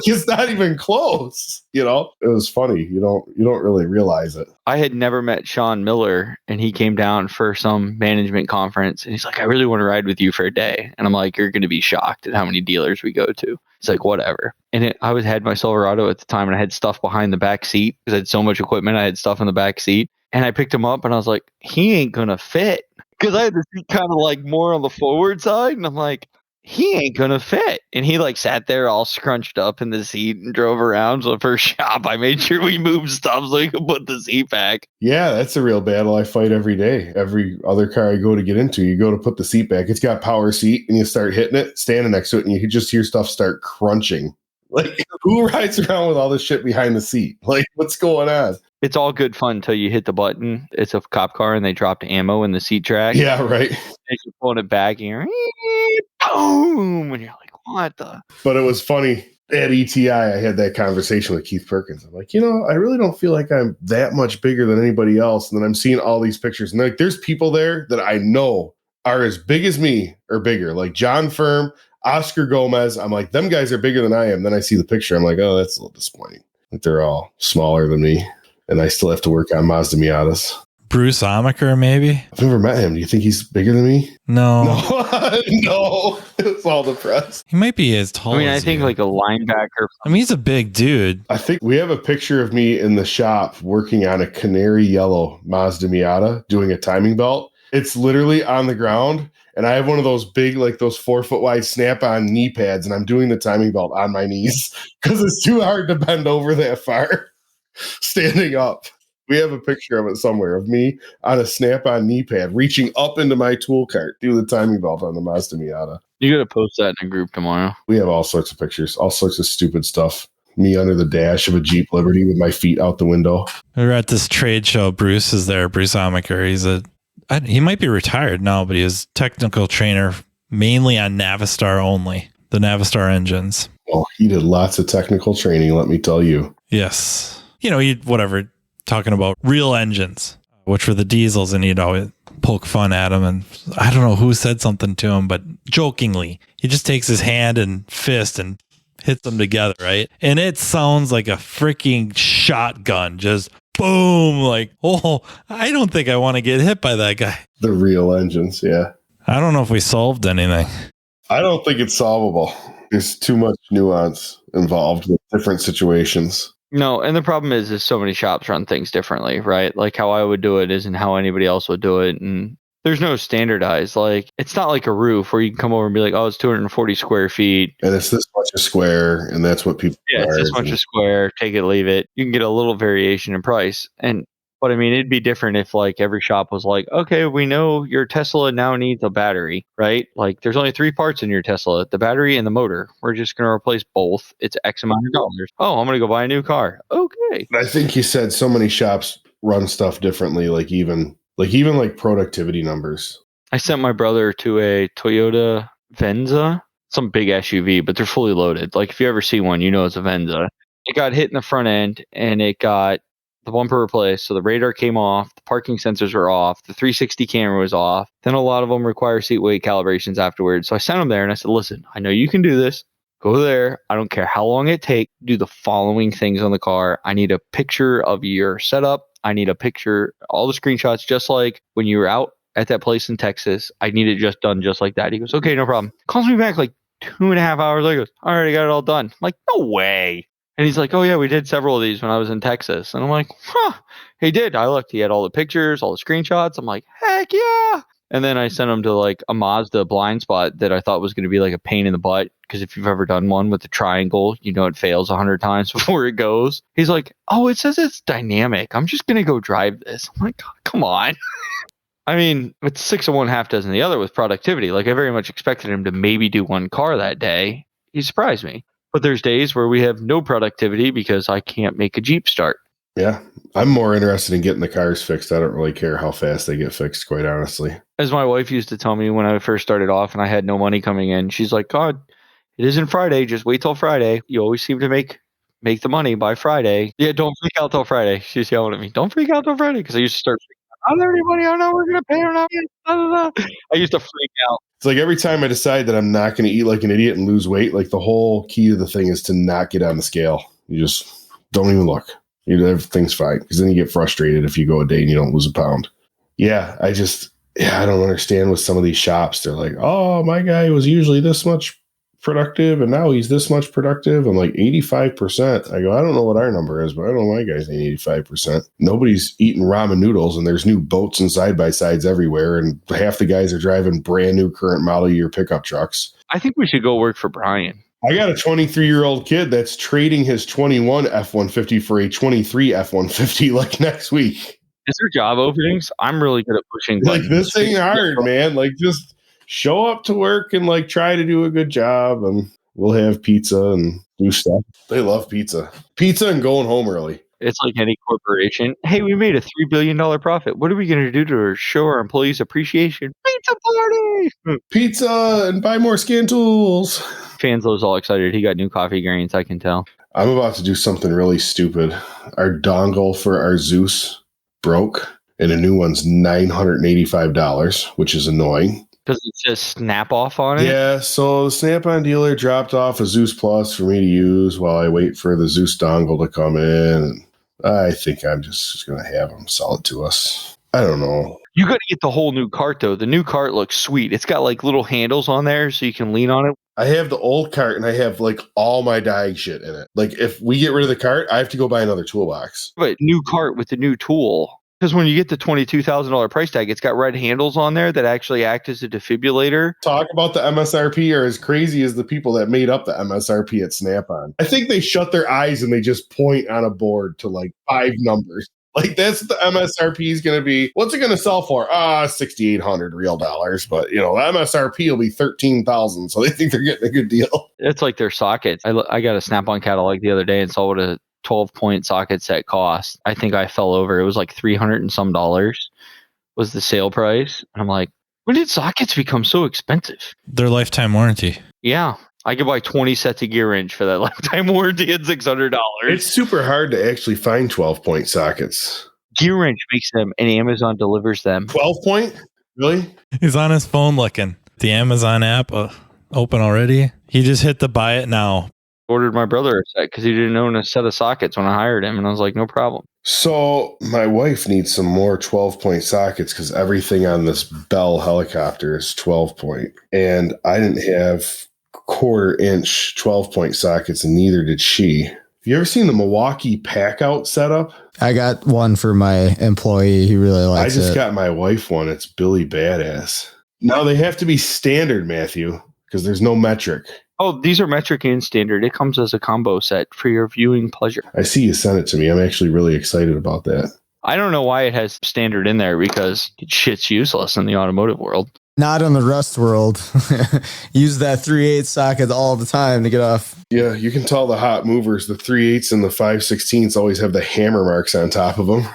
it's not even close. It was funny. You don't really realize it. I had never met Sean Miller and he came down for some management conference and he's like, I really want to ride with you for a day. And I'm like, you're going to be shocked at how many dealers we go to. It's like, whatever. And I had my Silverado at the time and I had stuff behind the back seat because I had so much equipment. I had stuff in the back seat and I picked him up and I was like, he ain't going to fit because I had the seat kind of like more on the forward side. And I'm like, he ain't going to fit. And he like sat there all scrunched up in the seat and drove around. So for shop, I made sure we moved stuff so he could put the seat back. Yeah, that's a real battle I fight every day. Every other car I go to get into, you go to put the seat back. It's got power seat and you start hitting it, standing next to it, and you can just hear stuff start crunching. Like, who rides around with all this shit behind the seat? Like, what's going on? It's all good fun until you hit the button. It's a cop car and they dropped ammo in the seat track. Yeah, right. And you're pulling it back and you're boom. And you're like, what the? But it was funny. At ETI, I had that conversation with Keith Perkins. I'm like, I really don't feel like I'm that much bigger than anybody else. And then I'm seeing all these pictures. And like, there's people there that I know are as big as me or bigger. Like John Firm, Oscar Gomez. I'm like, them guys are bigger than I am. Then I see the picture. I'm like, oh, that's a little disappointing. Like they're all smaller than me. And I still have to work on Mazda Miatas. Bruce Amaker, maybe? I've never met him. Do you think he's bigger than me? No. No. It's all the press. He might be as tall as I think you. like a linebacker. I mean, he's a big dude. I think we have a picture of me in the shop working on a canary yellow Mazda Miata doing a timing belt. It's literally on the ground. And I have one of those big, like those 4 foot wide snap-on knee pads. And I'm doing the timing belt on my knees because it's too hard to bend over that far. Standing up. We have a picture of it somewhere of me on a snap-on knee pad reaching up into my tool cart, do the timing belt on the Mazda Miata. You got to post that in a group tomorrow. We have all sorts of pictures, all sorts of stupid stuff. Me under the dash of a Jeep Liberty with my feet out the window. We were at this trade show. Bruce is there. Bruce Amaker. He might be retired now, but he was technical trainer mainly on Navistar only, the Navistar engines. Well, he did lots of technical training, let me tell you. Yes. Talking about real engines, which were the diesels, and he'd always poke fun at him. And I don't know who said something to him, but jokingly, he just takes his hand and fist and hits them together, right? And it sounds like a freaking shotgun, just boom, like, oh, I don't think I want to get hit by that guy. The real engines, yeah. I don't know if we solved anything. I don't think it's solvable. There's too much nuance involved with different situations. No, and the problem is so many shops run things differently, right? Like how I would do it isn't how anybody else would do it. And there's no standardized, like, it's not like a roof where you can come over and be like, oh, it's 240 square feet. And it's this much a square, and that's what people Yeah, it's this much a square, take it, leave it. You can get a little variation in price. But I mean, it'd be different if like every shop was like, okay, we know your Tesla now needs a battery, right? Like there's only 3 parts in your Tesla, the battery and the motor. We're just going to replace both. It's X amount of dollars. Oh, I'm going to go buy a new car. Okay. I think you said so many shops run stuff differently, like even like productivity numbers. I sent my brother to a Toyota Venza, some big SUV, but they're fully loaded. Like if you ever see one, you know it's a Venza. It got hit in the front end and it got the bumper replaced. So the radar came off, the parking sensors were off, the 360 camera was off. Then a lot of them require seat weight calibrations afterwards. So I sent them there and I said, listen, I know you can do this. Go there. I don't care how long it takes. Do the following things on the car. I need a picture of your setup. I need a picture, all the screenshots, just like when you were out at that place in Texas. I need it just done just like that. He goes, okay, no problem. Calls me back like 2.5 hours later. He goes, all right, I got it all done. I'm like, no way. And he's like, oh, yeah, we did several of these when I was in Texas. And I'm like, huh, he did. I looked. He had all the pictures, all the screenshots. I'm like, heck yeah. And then I sent him to like a Mazda blind spot that I thought was going to be like a pain in the butt. Because if you've ever done one with the triangle, you know it fails 100 times before it goes. He's like, oh, it says it's dynamic. I'm just going to go drive this. I'm like, come on. I mean, it's 6 of one, half dozen the other with productivity. Like I very much expected him to maybe do one car that day. He surprised me. But there's days where we have no productivity because I can't make a Jeep start. Yeah. I'm more interested in getting the cars fixed. I don't really care how fast they get fixed, quite honestly. As my wife used to tell me when I first started off and I had no money coming in, she's like, God, it isn't Friday. Just wait till Friday. You always seem to make the money by Friday. Yeah, don't freak out till Friday. She's yelling at me. Don't freak out till Friday. Because I used to start freaking out. Are there any money? I don't know. We're going to pay or not. I used to freak out. It's like every time I decide that I'm not going to eat like an idiot and lose weight, like the whole key to the thing is to not get on the scale. You just don't even look. Everything's fine. Because then you get frustrated if you go a day and you don't lose a pound. Yeah, I don't understand with some of these shops. They're like, oh, my guy was usually this much productive and now he's this much productive. I'm like 85%. I go, I don't know what our number is, but I don't know my guy's saying 85%. Nobody's eating ramen noodles and there's new boats and side-by-sides everywhere. And half the guys are driving brand new current model year pickup trucks. I think we should go work for Brian. I got a 23-year-old kid that's trading his 21 F-150 for a 23 F-150 like next week. Is there job openings? I'm really good at pushing like buttons. This ain't hard, man. Like just show up to work and like try to do a good job and we'll have pizza and do stuff. They love pizza. Pizza and going home early. It's like any corporation. Hey, we made a $3 billion profit. What are we going to do to show our employees appreciation? Pizza party! Pizza and buy more skin tools. Fanslow's all excited. He got new coffee grains, I can tell. I'm about to do something really stupid. Our dongle for our Zeus broke and a new one's $985, which is annoying. Because it says snap off on it? Yeah, so the Snap-on dealer dropped off a Zeus Plus for me to use while I wait for the Zeus dongle to come in. I think I'm just going to have them sell it to us. I don't know. You got to get the whole new cart, though. The new cart looks sweet. It's got like little handles on there so you can lean on it. I have the old cart and I have like all my Diag shit in it. Like if we get rid of the cart, I have to go buy another toolbox. But new cart with the new tool. Because when you get the $22,000 price tag, it's got red handles on there that actually act as a defibrillator. Talk about the MSRP are as crazy as the people that made up the MSRP at Snap-on. I think they shut their eyes and they just point on a board to like 5 numbers. Like that's the MSRP is going to be. What's it going to sell for? $6,800 real dollars. But you know, the MSRP will be $13,000. So they think they're getting a good deal. It's like their sockets. I got a Snap-on catalog the other day and saw what a 12-point socket set cost. I think I fell over. It was like $300 and some was the sale price. And I'm like, when did sockets become so expensive? Their lifetime warranty. Yeah. I could buy 20 sets of gear wrench for that lifetime warranty at $600. It's super hard to actually find 12-point sockets. Gear wrench makes them and Amazon delivers them. 12-point? Really? He's on his phone looking. The Amazon app open already. He just hit the buy it now. Ordered my brother a set because he didn't own a set of sockets when I hired him. And I was like, no problem. So my wife needs some more 12-point sockets because everything on this Bell helicopter is 12-point. And I didn't have 1/4-inch 12-point sockets and neither did she. Have you ever seen the Milwaukee pack-out setup? I got one for my employee. He really likes it. I just got my wife one. It's Billy Badass. Now they have to be standard, Matthew, because there's no metric. Oh, these are metric and standard. It comes as a combo set for your viewing pleasure. I see you sent it to me. I'm actually really excited about that. I don't know why it has standard in there because shit's useless in the automotive world. Not in the rust world. Use that 3/8 socket all the time to get off. Yeah, you can tell the hot movers, the 3/8 and the 5/16 always have the hammer marks on top of them.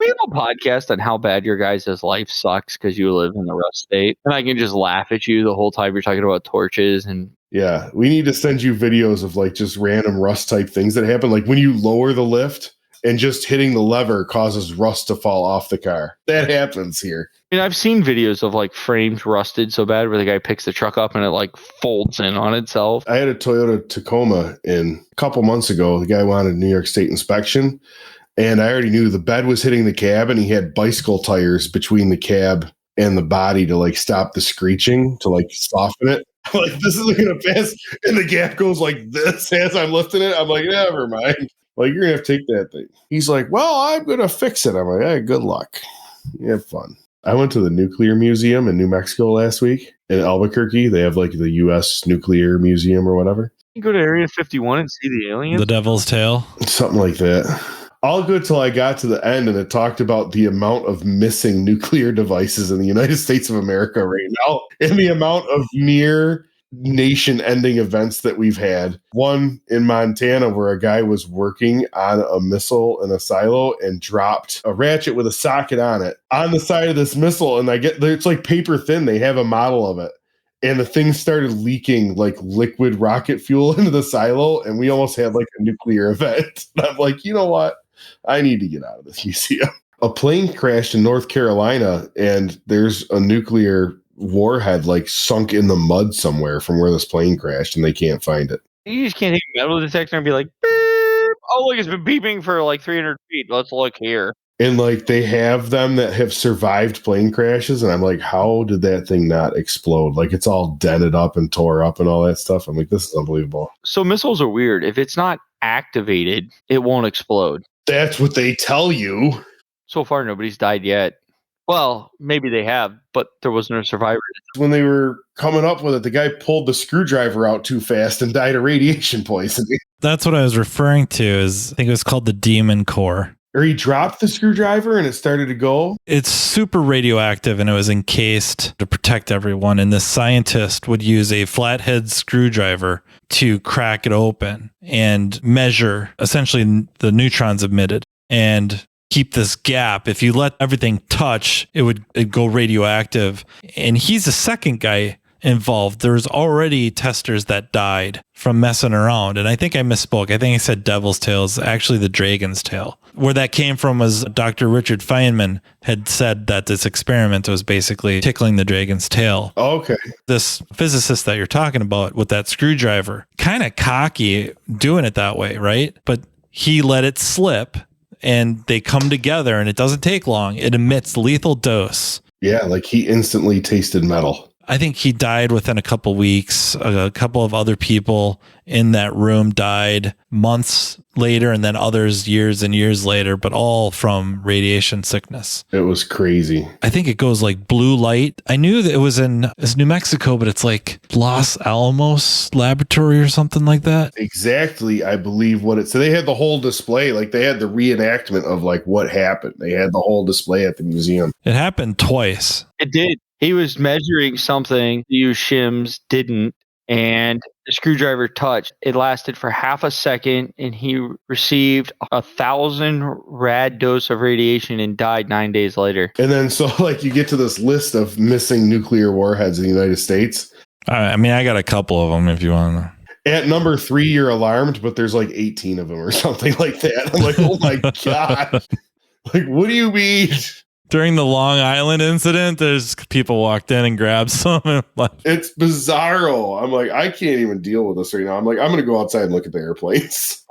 We have a podcast on how bad your guys' life sucks because you live in the rust state. And I can just laugh at you the whole time you're talking about torches and... Yeah, we need to send you videos of like just random rust type things that happen. Like when you lower the lift and just hitting the lever causes rust to fall off the car. That happens here. I mean, I've seen videos of like frames rusted so bad where the guy picks the truck up and it like folds in on itself. I had a Toyota Tacoma a couple months ago. The guy wanted New York State inspection. And I already knew the bed was hitting the cab and he had bicycle tires between the cab and the body to like stop the screeching, to like soften it. I'm like, this isn't going to pass. And the gap goes like this as I'm lifting it. I'm like, never mind. Like, you're going to have to take that thing. He's like, well, I'm going to fix it. I'm like, hey, good luck. You have fun. I went to the nuclear museum in New Mexico last week in Albuquerque. They have like the U.S. nuclear museum or whatever. You go to Area 51 and see the aliens? The Devil's Tail. Something like that. All good till I got to the end and it talked about the amount of missing nuclear devices in the United States of America right now and the amount of near nation-ending events that we've had. One in Montana where a guy was working on a missile in a silo and dropped a ratchet with a socket on it on the side of this missile, and it's like paper thin. They have a model of it. And the thing started leaking like liquid rocket fuel into the silo, and we almost had like a nuclear event. And I'm like, you know what? I need to get out of this museum. A plane crashed in North Carolina, and there's a nuclear warhead like sunk in the mud somewhere from where this plane crashed, and they can't find it. You just can't take a metal detector and be like, beep. Oh, look, it's been beeping for like 300 feet. Let's look here. And like they have them that have survived plane crashes, and I'm like, how did that thing not explode? Like it's all dented up and tore up and all that stuff. I'm like, this is unbelievable. So missiles are weird. If it's not activated, it won't explode. That's what they tell you. So far, nobody's died yet. Well, maybe they have, but there was no survivor. When they were coming up with it, the guy pulled the screwdriver out too fast and died of radiation poisoning. That's what I was referring to. I think it was called the Demon Core. Or he dropped the screwdriver and it started to go. It's super radioactive and it was encased to protect everyone. And the scientist would use a flathead screwdriver to crack it open and measure essentially the neutrons emitted and keep this gap. If you let everything touch, it'd go radioactive. And he's the second guy involved. There's already testers that died from messing around. And I think I misspoke. I think I said Devil's Tail is actually the Dragon's Tail. Where that came from was Dr. Richard Feynman had said that this experiment was basically tickling the dragon's tail. Okay. This physicist that you're talking about with that screwdriver, kind of cocky doing it that way, right? But he let it slip and they come together and it doesn't take long. It emits lethal dose. Yeah, like he instantly tasted metal. I think he died within a couple weeks. A couple of other people in that room died months later, and then others years and years later, but all from radiation sickness. It was crazy. I think it goes like blue light. I knew that it's New Mexico, but it's like Los Alamos Laboratory or something like that. Exactly, I believe so they had the whole display, like they had the reenactment of like what happened. They had the whole display at the museum. It happened twice. It did. He was measuring something you shims didn't, and the screwdriver touched. It lasted for half a second, and he received 1,000 rad dose of radiation and died 9 days later. And then so like you get to this list of missing nuclear warheads in the United States. I mean, I got a couple of them if you want to. At number 3, you're alarmed, but there's like 18 of them or something like that. I'm like, oh my God. Like, what do you mean? During the Long Island incident, there's people walked in and grabbed some. And it's bizarro. I'm like, I can't even deal with this right now. I'm like, I'm going to go outside and look at the airplanes.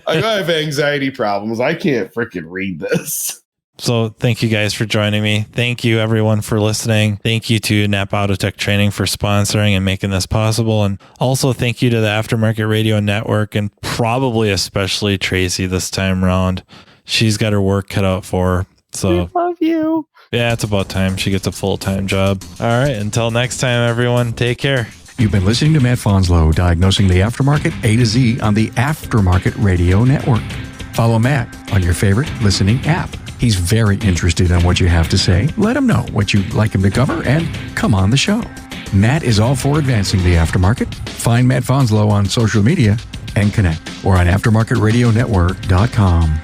I have anxiety problems. I can't freaking read this. So thank you guys for joining me. Thank you everyone for listening. Thank you to Napa Autotech Training for sponsoring and making this possible. And also thank you to the Aftermarket Radio Network and probably especially Tracy this time around. She's got her work cut out for her. So I love you. Yeah, it's about time she gets a full-time job. All right, until next time, everyone, take care. You've been listening to Matt Fonslow, diagnosing the aftermarket A to Z on the Aftermarket Radio Network. Follow Matt on your favorite listening app. He's very interested in what you have to say. Let him know what you'd like him to cover and come on the show. Matt is all for advancing the aftermarket. Find Matt Fonslow on social media and connect or on aftermarketradionetwork.com.